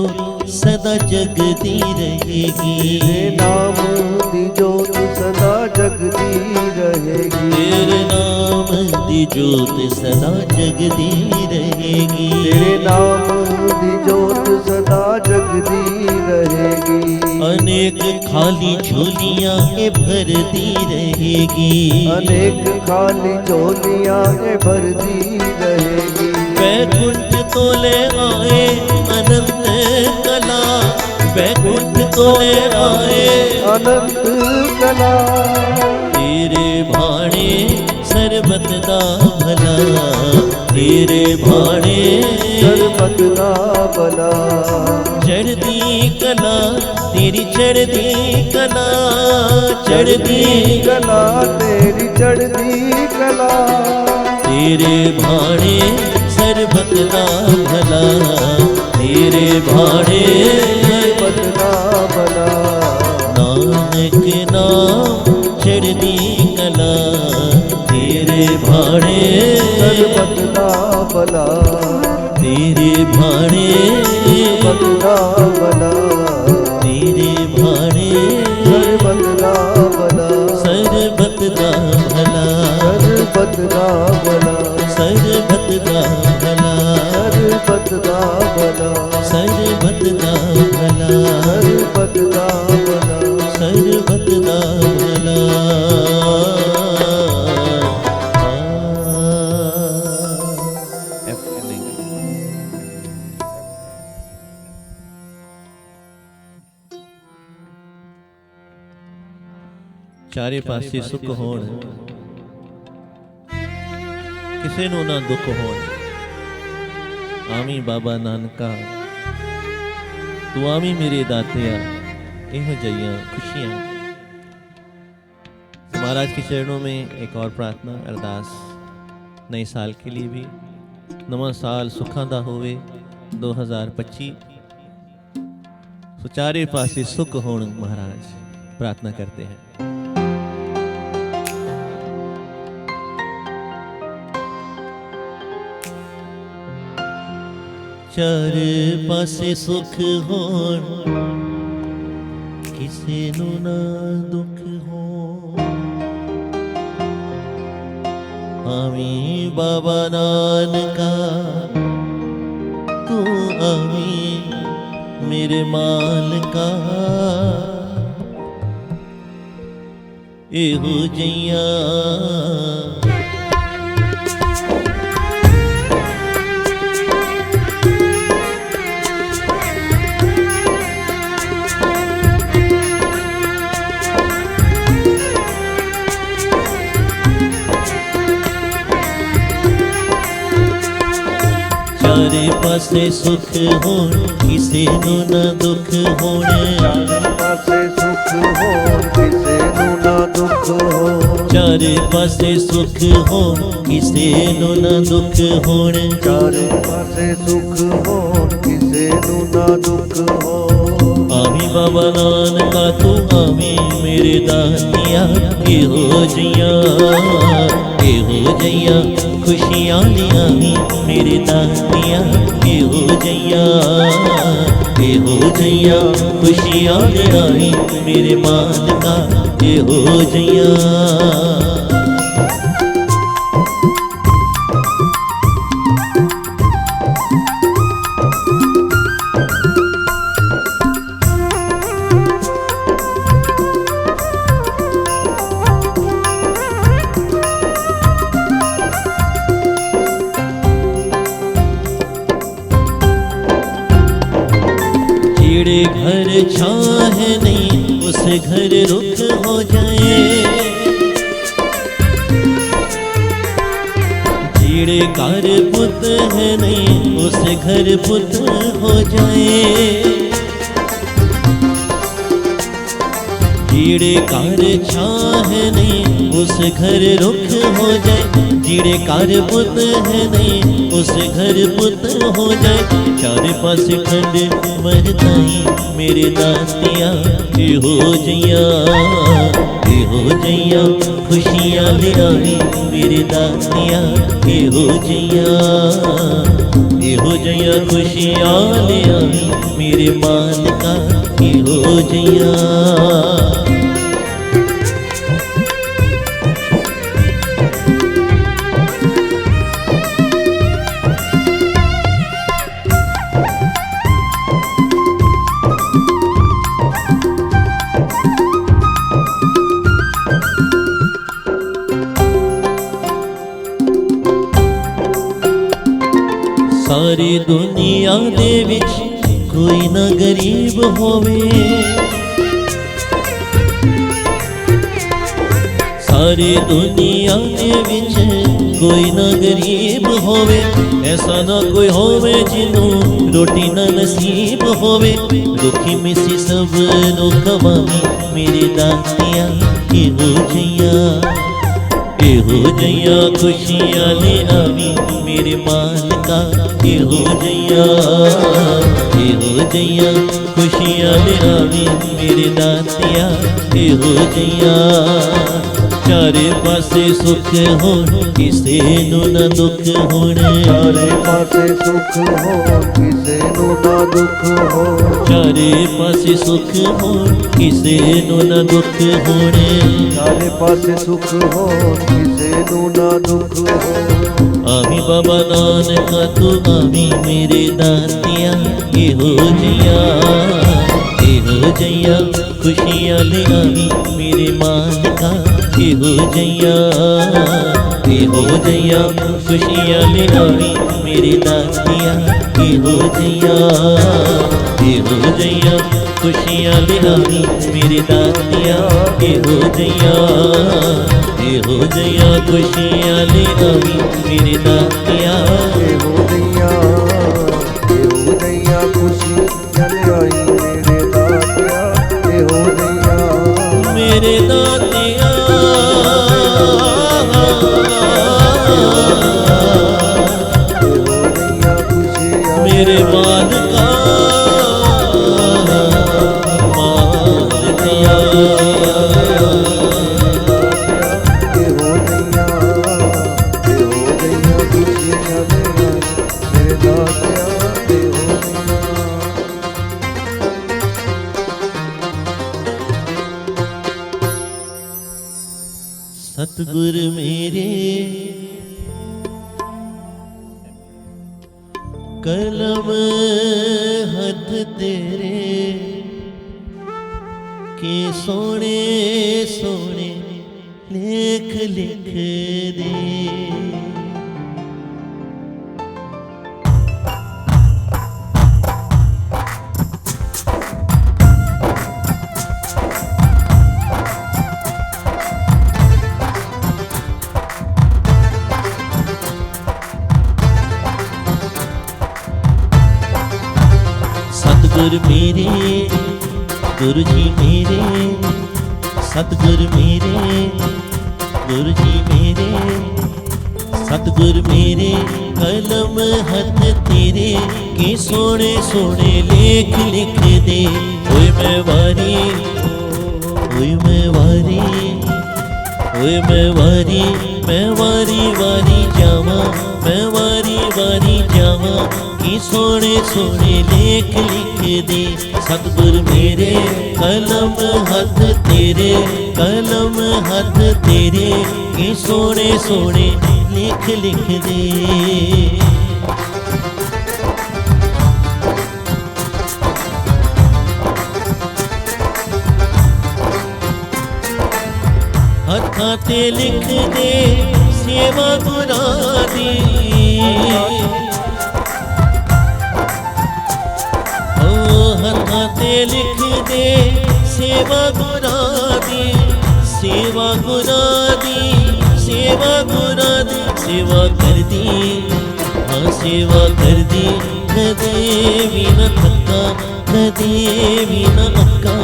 सदा जगदी रहेगी। तेरे नाम दी जोत सदा जगदी रहेगी। तेरे नाम दी जोत सदा जगदी रहेगी। तेरे नाम दी जोत सदा जगदी रहेगी। अनेक खाली झोलियां ये भरती रहेगी। अनेक खाली झोलियां ये भरती रहेगी। वैकुंठ तोले आए अनंत कला, वैकुंठ तोले आए अनंत कला। तेरे भाणे सरबत दा भला, तेरे भाणे सरबत दा भला। चढ़दी कला तेरी चढ़दी कला, चढ़दी कला तेरी चढ़दी कला। तेरे भाणे ਸਰਬਤ ਦਾ ਭਲਾ ਤੇਰੇ ਭਾਣੇ ਸਰਬਤ ਦਾ ਭਲਾ ਨਾਨਕ ਨਾਮ ਚੜ੍ਹਦੀ ਕਲਾ ਤੇਰੇ ਭਾਣੇ ਸਰਬਤ ਦਾ ਭਲਾ ਤੇਰੇ ਭਾਣੇ ਸਰਬਤ ਦਾ ਭਲਾ ਤੇਰੇ ਭਾਣੇ ਸਰਬਤ ਦਾ ਭਲਾ ਸਰਬਤ ਦਾ ਭਲਾ ਸਰਬਤ ਦਾ ਭਲਾ ਸਰਬਤ ਦਾ ਭਲਾ ਸਰਬਤ ਦਾ ਭਲਾ ਸਰਬਤ ਦਾ ਭਲਾ ਸਰਬਤ ਦਾ ਭਲਾ ਸਰਬਤ ਦਾ ਭਲਾ ਚਾਰੇ ਪਾਸੇ ਸੁੱਖ ਹੋਣ ਕਿਸੇ ਨੂੰ ਨਾ ਦੁੱਖ ਹੋਣ ਆਮੀ ਬਾਬਾ ਨਾਨਕਾ ਤੂੰ ਆਮੀ मेरे दातिया ਇਹੋ ਜਿਹੀਆਂ खुशियां। महाराज के चरणों में एक और प्रार्थना अरदास नए साल के लिए भी नवा साल सुखां दा होवे 2025 सो चारे पासे सुख होण महाराज प्रार्थना करते हैं। चारे पासे सुख होण किसे नू ना दुख हो आमी बाबा नानका तू आमी मेरे मालका एहो जइया चारे पासे सुख होण किसे नू ना दुख होणे ਚਾਰੇ ਪਾਸੇ ਸੁਖ ਹੋਣ ਕਿਸੇ ਨੂੰ ਨਾ ਦੁੱਖ ਹੋ चारे पासे सुख होण किसे नू ना दुख होणे ਚਾਰੇ ਪਾਸੇ ਸੁਖ ਹੋਣ ਕਿਸੇ ਨੂੰ ਨਾ ਦੁੱਖ ਹੋ आमी बाबा नानका तू आमी मेरे दातिया एहो जइया खुशियां लियावी मेरे दातिया एहो जइया खुशियां लियावी मेरे मालका एहो जइया। जेड़े घर छां है नहीं उस घर रुख हो जाए जेड़े घर पुत है नहीं उस घर पुत हो जाए जेड़े घर छां है नहीं उस घर रुख हो जाए जेड़े घर पुत है नहीं उस घर पुत हो जाए चारे पासे ठंड मरताई मेरे दातिया एहो जइया खुशियां लियावी मेरे दातिया एहो जइया खुशियां लियावी मेरे मालका एहो जइया। सारी दुनिया दे विच कोई ना गरीब होवे सारी दुनिया दे विच कोई ना गरीब होवे ऐसा ना कोई होवे जिन्नू रोटी ना नसीब होवे दुखी मिसी सब नु खवावी मेरे दातिया एहो एहो जइया खुशियां ले आवी मेरे मालका, एहो जइया खुशियां ले आवी मेरे दातिया, एहो जइया चारे पासे सुख होण किसे नू ना दुख होण, चारे पासे सुख हो किसे नू ना दुख हो, चारे पासे सुख होण किसे नू ना दुख होण, चारे पासे सुख हो किसे नू ना दुख हो। आवी बाबा नानका तू आवी मेरे दातिया, एहो जइया खुशियां ले आवी मेरे मालका, एहो जइया खुशियां ले आवी मेरे दातिया, एहो जइया खुशियां ले आवी मेरे दातिया, एहो जइया खुशियां ले आवी मेरे दातिया। एहो जइया खुशी चल आई मेरे दातिया, एहो जइया मेरे दातिया मेरे मालका मालकिया, एहो जइया खुशी चल आई मेरे दातिया, एहो जइया। सतगुर मेरे कलम हथ तेरे के सोने सोने लेख लिख दे, सतगुर मेरे गुरु जी मेरे, सतगुर मेरे गुरु जी मेरे, सतगुर मेरे कलम हथ तेरे के सोने सोने लेख लिख दे। ओए मैं वारी मैं वारी जावा, मैं वारी जावा की सोने सोने लेख लिख दे। सतगुर मेरे कलम हथ तेरे, कलम हथ तेरे की सोने सोने लेख लिख दे। हत्थां ते लिख दे सेवा गुरां दी, हत्थां ते लिख दे सेवा गुरां दी, सेवा गुरां दी, सेवा गुरां दी, सेवा कर दी, हाँ सेवा कर दी, कदे भी न थका, कदे भी न अक्का,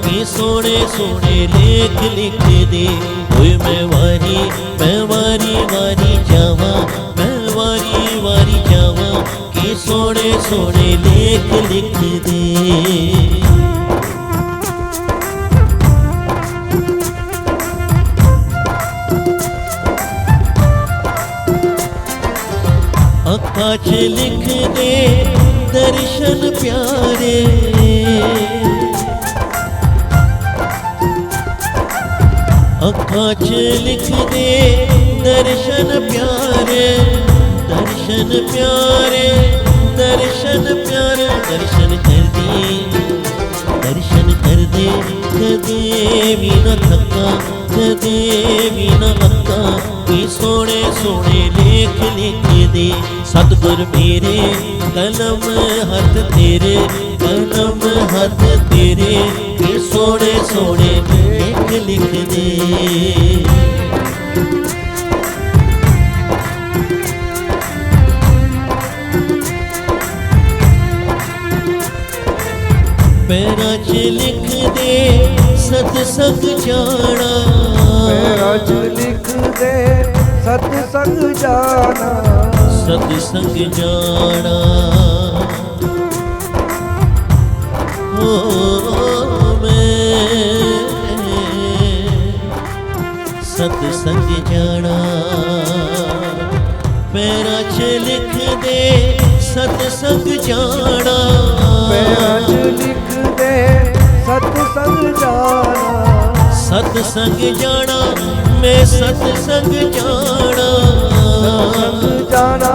के सोने सोने लेख लिख दे। ओए मैं वारी वारी जावा, मैं वारी जावा के सोने सोने लेख लिख दे। अक्खां च लिख दे दर्शन प्यारे, अक्खां च लिख दे दर्शन प्यारे, दर्शन प्यारे, दर्शन प्यारे, दर्शन कर दे, दर्शन कर दे, कदे भी न थका, कदे भी न अक्का, के सोने सोने लेख लिख दे। सतगुर मेरे कलम हथ तेरे, कलम हथ तेरे के सोने सोने लेख लिख दे। पैरां च लिख दे सतसंग जाना, पैरां च लिख दे सत्संग जाना, सत्संग जाना। हो मैं सत्संग जाना, पैरा च लिख दे सत्संग जाना, पैरा च लिख दे सत्संग जाना, सत्संग जाना, मैं सत्संग जाना, सत्संग जाना,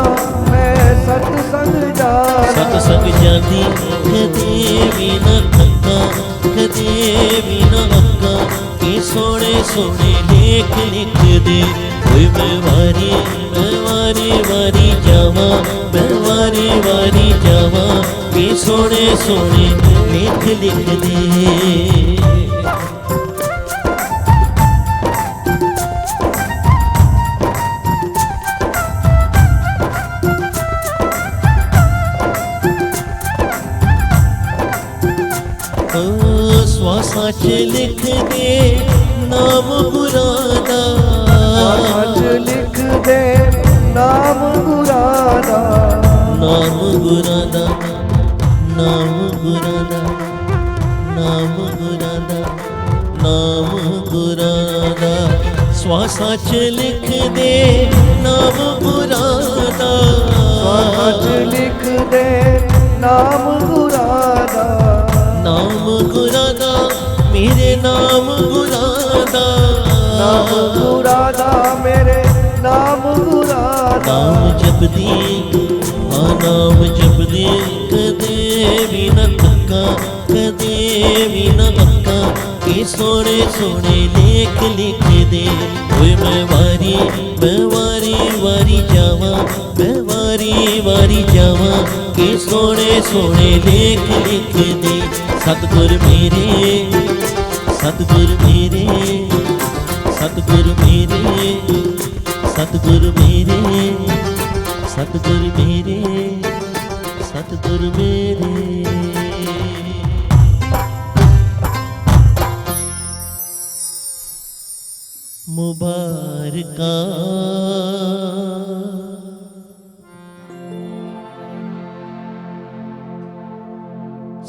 मैं सत्संग जाना। सत्संग जाती कदे भी न थका, कदे भी न अक्का, कि सोने सोने लेख लिख दे। कोई मैं वारी वारी जावा, मैं वारी वारी जावा, कि सोने सोने लेख लिख दे। श्वासा च लिख दे नाम गुरादा, श्वासा च लिख दे नाम गुरादा, नाम गुरादा, नाम गुरादा, नाम गुरादा, नाम गुरादा। श्वासा च लिख दे नाम गुरादा, श्वासा च लिख दे नाम गुरादा, नाम गुरादा, मेरे नाम गुरादा, नाम गुरादा, मेरे नाम गुरादा। नाम जपदी हाँ नाम जपदी, कदे भी न थका, कदे भी न अक्का, कि सोने सोने लेख लिख दे। कोई मैं वारी वारी जावा, मैं वारी वारी जावा, कि सोने सोने लेख लिख दे। सतगुर मेरे, सतगुर मेरे, सतगुर मेरे, सतगुर मेरे, सतगुर मेरे, सतगुर मेरे। मुबारका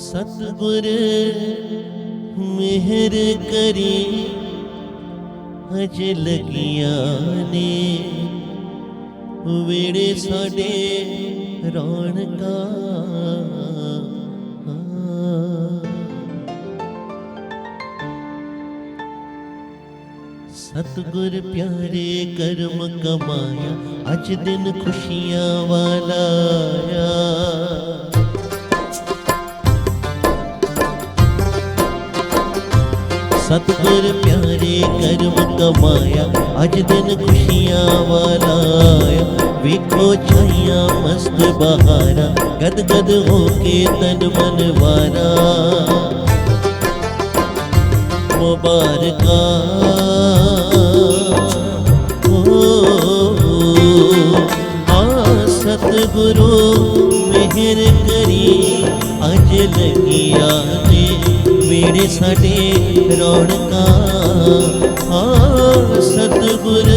सतगुर मेहर करी, अज लगिया ने वेड़े साडे रौनका। सतगुर प्यारे कर्म कमाया, अज दिन खुशियां वाला आया। सतगुर प्यारे कर्म कमाया, अज दिन खुशियां वाला आया। वेखो छाइया मस्त बहारा, गद गद होके तन मन वारा। मुबारका सतगुरु मेहर करी, अज लगिया ने वेड़े साडे रौनका। सतगुर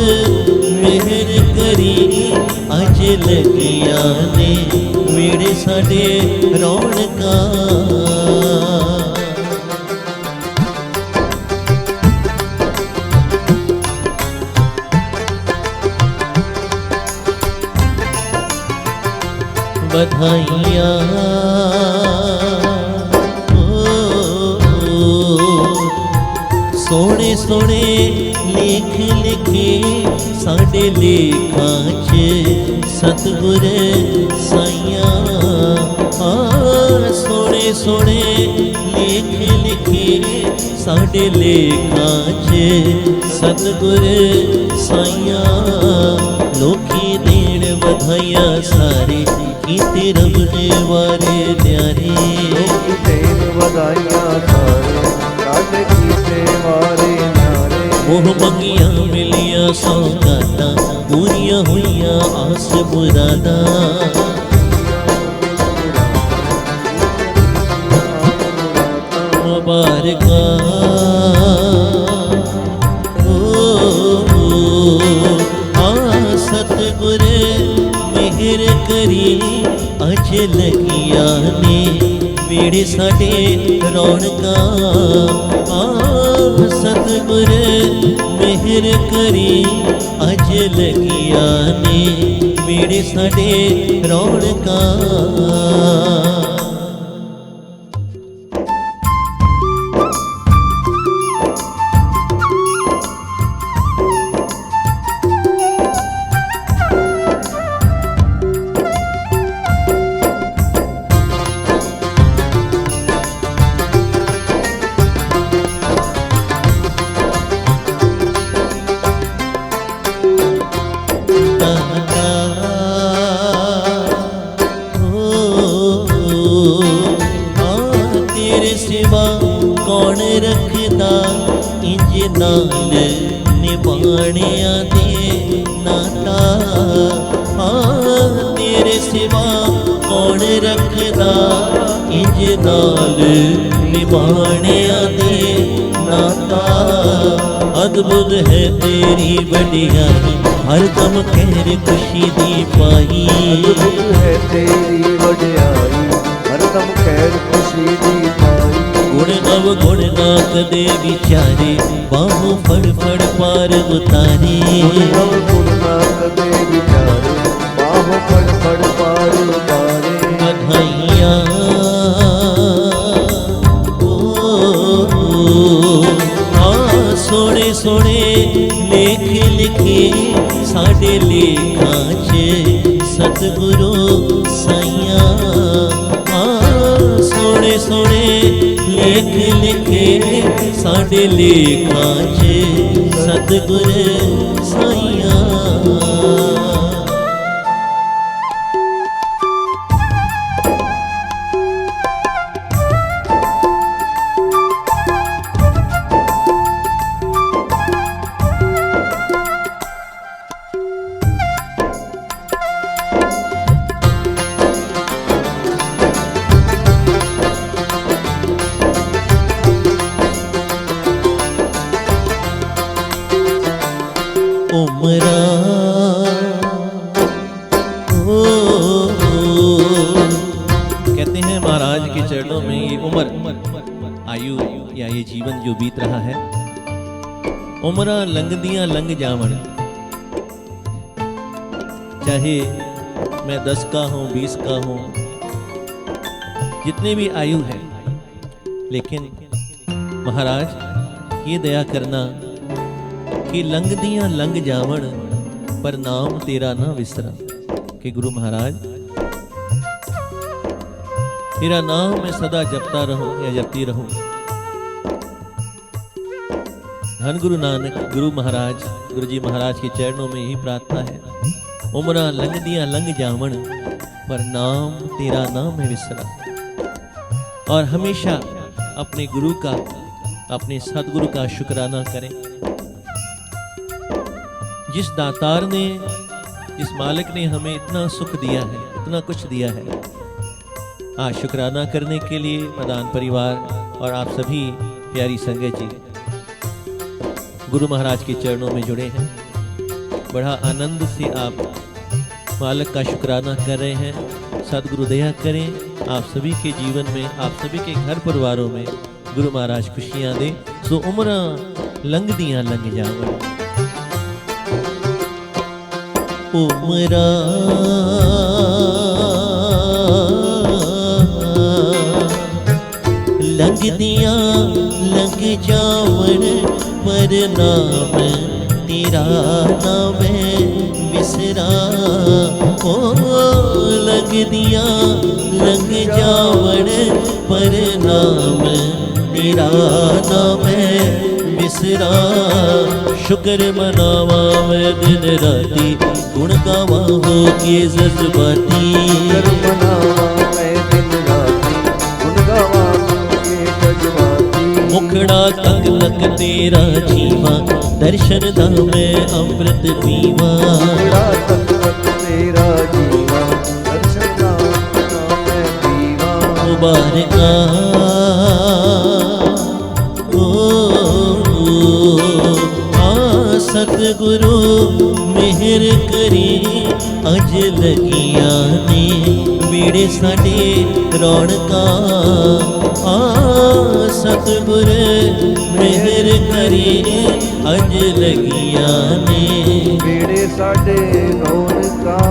मेहर करी, अज लगिया ने वेड़े साडे रौनका। बधाइयाँ सोने सोने लेख लिखे, साडे लेखां च सतगुर साइयां। सोने सोने लेख लिखे, साडे लेखां च सतगुर साइयां। लोकी देण बधाइयां सारे, कीते रब ने वारे न्यारे। लोकी देण बधाइयां सारे, काले कीते वारे न्यारे। मोह मंगियां मिलियां सौगातां, पूरियां होइयां आस मुरादा। मुबारका लगिया ने मेरे साडे रौनकां सतगुर मेहर करी अज लगिया ने मेरे साडे रौनकां। कौन रखदा इंज नाल निभाणिया दे नाता। हाँ तेरे सिवा कौन रखदा इंज नाल निभाणिया दे नाता। अद्भुत है तेरी बढ़ियाई हर दम खैर खुशी दी पाई। अद्भुत है तेरी बढ़ियाई हर दम खैर खुशी दी पाई। गुण नव गुण ना कदे विचारे बाहों फड़ फड़ पार उतारे। गुण नव गुण ना कदे विचारे बाहों फड़ फड़ पार उतारे। बधाइयाँ सोने सोने लेख लिखे साडे लेखां च सतगुरु साइयां। सोने सोने लेख लिखे साडे लेखां च सतगुर साइयां। उमरा कहते हैं महाराज के चरणों में ये उम्र आयु या ये जीवन जो बीत रहा है उम्र लंघदियां लंघ जावन। चाहे मैं 10 का हूं 20 का हूं जितने भी आयु है, लेकिन महाराज ये दया करना कि लंघदियां लंघ जावन पर नाम तेरा ना विसरा। कि गुरु महाराज तेरा नाम मैं सदा जपता रहूं या जपती रहूं। धन गुरु नानक गुरु महाराज गुरु जी महाराज के चरणों में यही प्रार्थना है। उम्र लंघदियां लंघ जावन पर नाम तेरा नाम मैं विसरा। और हमेशा अपने गुरु का अपने सदगुरु का शुक्राना करें। जिस दातार ने जिस मालिक ने हमें इतना सुख दिया है, इतना कुछ दिया है, आज शुक्राना करने के लिए प्रधान परिवार और आप सभी प्यारी संगत जी गुरु महाराज के चरणों में जुड़े हैं। बड़ा आनंद से आप मालिक का शुक्राना कर रहे हैं। सदगुरु दया करें आप सभी के जीवन में, आप सभी के घर परिवारों में गुरु महाराज खुशियां दे। सो उम्र लंघदियां लंघ जावन। उमरा लंघदियां लंघ जावन पर नाम तेरा ना मैं विसरा। ओ लंघदियां लंघ जावन पर नाम तेरा ना मैं विसरा। शुक्र मनावा मैं दिन राती गुण गावा हो के जज्बाती। शुक्र मनावा मैं दिन राती गुण गावा हो के जज्बाती। मुखड़ा तक लग तेरा जीवा दर्शन दा मैं अमृत पीवा। मुखड़ा तक लग तेरा जीवा दर्शन दा मैं पीवा। मुबारका सत सतगुरु मेहर करी अज लगिया ने बेड़े साडे रौनकां आ सतगुर मेहर करी अज लगिया ने बेड़े साडे रौनकां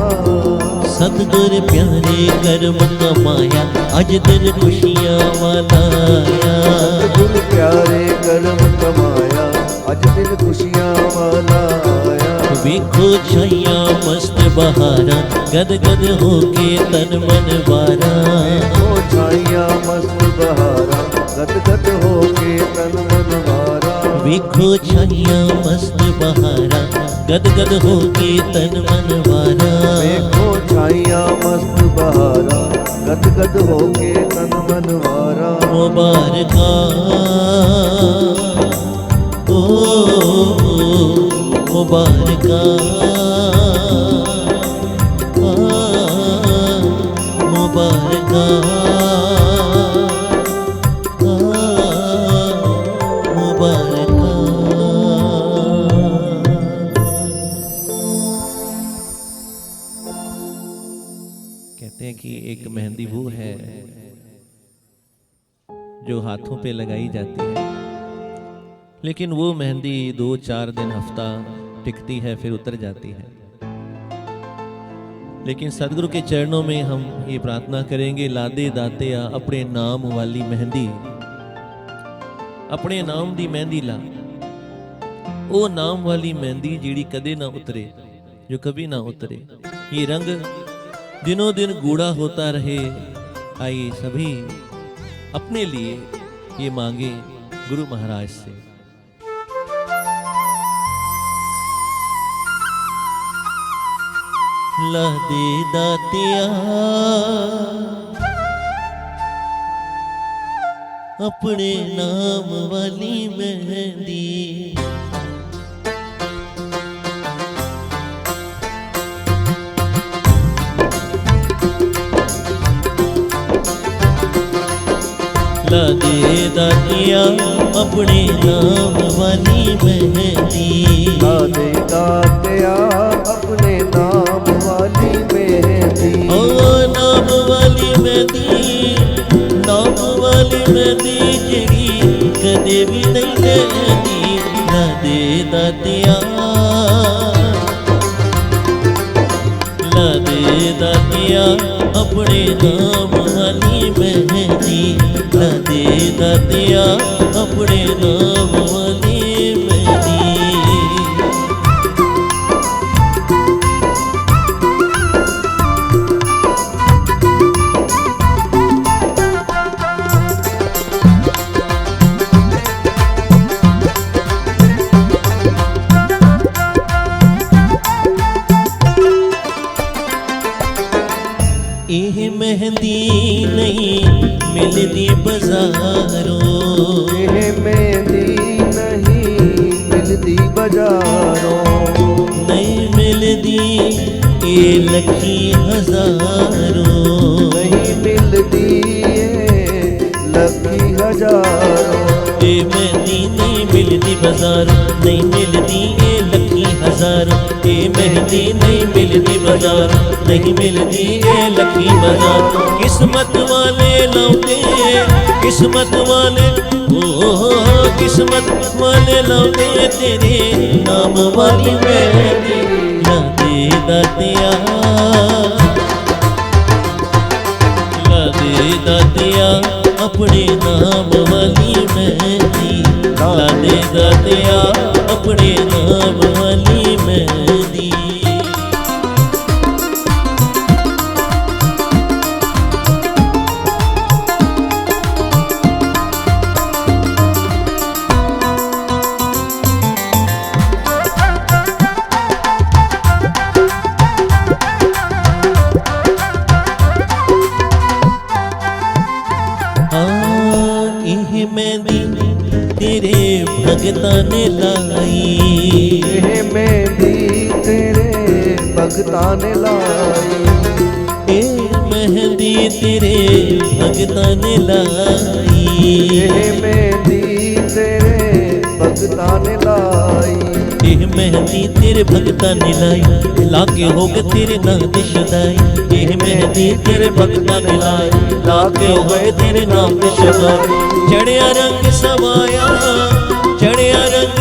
सतगुर प्यारे कर्म कमाया अज दिन खुशियां वाला आया सतगुर प्यारे कर्म कमाया अज दिन खुशियां वाला आया वेखो छाइया मस्त बहारा गद गद होके तन मन वारा देखो छाइया मस्त बहारा गद गद होके तन मन वारा वेखो छाइया मस्त बहारा गद गद होके तन मन वारा देखो छाइया मस्त बहारा गद गद होके तन मन वारा मुबारका ओ मुबारका मुबारका मुबारका। कहते हैं कि एक मेहंदी वो है जो हाथों पे लगाई जाती है, लेकिन वो मेहंदी 2-4 दिन हफ्ता टिकती है फिर उतर जाती है। लेकिन सदगुरु के चरणों में हम ये प्रार्थना करेंगे, लादे दातिया अपने नाम वाली मेहंदी, अपने नाम दी मेहंदी ला, वो नाम वाली मेहंदी जीड़ी कदे ना उतरे, जो कभी ना उतरे। ये रंग दिनों दिन गूढ़ा होता रहे। आइए सभी अपने लिए ये मांगे गुरु महाराज से। लादे दातिया अपने नाम वाली मेहंदी, लादे दातिया अपने नाम वाली मेहंदी, लादे दातिया अपने नाम वाली मेहंदी ओ नाम वाली मेहंदी, नाम वाली मेहंदी जेड़ी कदे भी नहीं लहंदी। लादे दातिया लादे दातिया अपने नाम वाली मेहंदी, लादे दातिया अपने नाम वाली मेहंदी। ਇਹ ਮਹਿੰਦੀ ਨਹੀਂ ਮਿਲਦੀ ਬਾਜ਼ਾਰੋਂ, ਇਹ ਮਹਿੰਦੀ ਨਹੀਂ ਮਿਲਦੀ ਬਾਜ਼ਾਰੋਂ, ਨਹੀਂ ਮਿਲਦੀ ਇਹ ਲੱਖੀ ਹਜ਼ਾਰੋਂ, ਨਹੀਂ ਮਿਲਦੀ ਇਹ ਲੱਖੀ ਹਜ਼ਾਰੋਂ। ਇਹ ਮਹਿੰਦੀ ਨਹੀਂ ਮਿਲਦੀ ਬਾਜ਼ਾਰੋਂ, ਨਹੀਂ ਮਿਲਦੀ ਇਹ ਲੱਖੀ ਹਜ਼ਾਰੋਂ, ਇਹ ਮਹਿੰਦੀ ਨਹੀਂ ਮਿਲਦੀ ਬਾਜ਼ਾਰੋਂ, नहीं मिलती है लकी बाजार। किस्मत वाले लौटे, किस्मत वाले ओ किस्मत वाले लौटे तेरे नाम वाली मेहंदी। लादे दातिया लादे दातिया अपने नाम वाली मेहंदी, लादे दातिया अपने नाम वाली मेहंदी। तेरे भगता ने लाई, ਇਹ ਮਹਿੰਦੀ ਤੇਰੇ ਭਗਤਾਂ ਨੇ ਲਾਈ, ਇਹ ਮਹਿੰਦੀ ਤੇਰੇ ਭਗਤਾ ਨੇ ਲਾਈ, ਇਹ ਮਹਿੰਦੀ ਤੇਰੇ ਭਗਤਾਂ ਨੇ ਲਾਈ। लगाई। ਇਹ ਮਹਿੰਦੀ ਤੇਰੇ ਭਗਤਾਂ ਨੇ ਲਾਈ, ਲਾਗੇ ਹੋ ਗਏ ਤੇਰੇ ਨਾਂ ਦੀ ਸ਼ਦਾਈ। ਇਹ ਮਹਿੰਦੀ ਤੇਰੇ ਭਗਤਾਂ ਨੇ ਲਾਈ, ਲਾਗੇ ਹੋ ਗਏ ਤੇਰੇ ਨਾਮ ਦੀ ਸ਼ਦਾਈ। ਚੜਿਆ ਰੰਗ ਸਵਾਇਆ, ਚੜਿਆ ਰੰਗ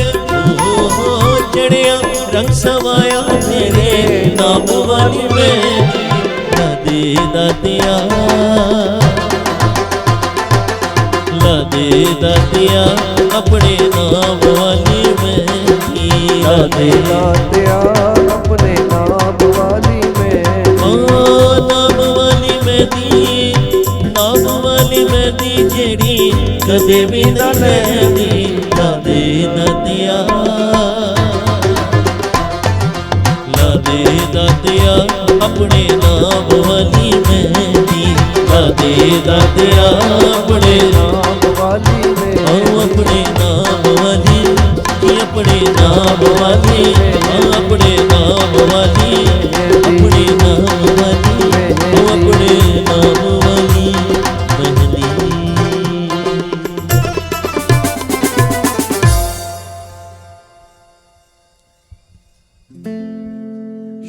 ਚੜਿਆ ਰੰਗ ਸਵਾਇਆ ਤੇਰੇ ਨਾਮ ਵਾਲੀ ਮਹਿੰਦੀ। ਲਾਦੇ ਦਾਤਿਆ, ਲਾਦੇ ਦਾਤਿਆ ਆਪਣੇ ਨਾਮ ਵਾਲੀ ਮਹਿੰਦੀ। ਲਾਦੇ ਦਾਤਿਆ ਆਪਣੇ ਨਾਮ ਵਾਲੀ ਮਹਿੰਦੀ। ਨਾਮ ਵਾਲੀ ਮਹਿੰਦੀ, ਨਾਮ ਵਾਲੀ ਮਹਿੰਦੀ ਜਿਹੜੀ ਕਦੇ ਵੀ ਨਾ ਲੈਂਦੀ। ਲਾਦੇ ਦਾਤਿਆ, ਲਾਦੇ ਦਾਤਿਆ ਆਪਣੇ ਨਾਮ ਵਾਲੀ ਮਹਿੰਦੀ। ਲਾਦੇ ਦਾਤਿਆ ਆਪਣੇ ਨਾਮ ਵਾਲੀ ਆਓ ਆਪਣੇ ਨਾਮ ਵਾਲੀ, ਆਪਣੇ ਨਾਮ ਵਾਲੀ, ਆਪਣੇ ਨਾਮ ਵਾਲੀ, ਆਪਣੇ ਨਾਮ ਵਾਲੀ, ਆਪਣੇ ਨਾਮ ਵਾਲੀ ਮਹਿੰਦੀ।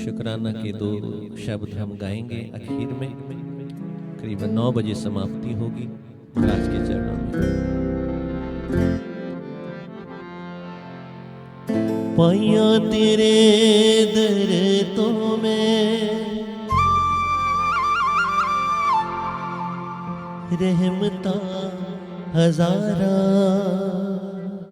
शुक्राना के 2 शब्द हम गाएंगे आखिर में। करीबन 9 बजे समाप्ति होगी महाराज के चरणों में। पाया तेरे दर तो मैं रहमता हजारा,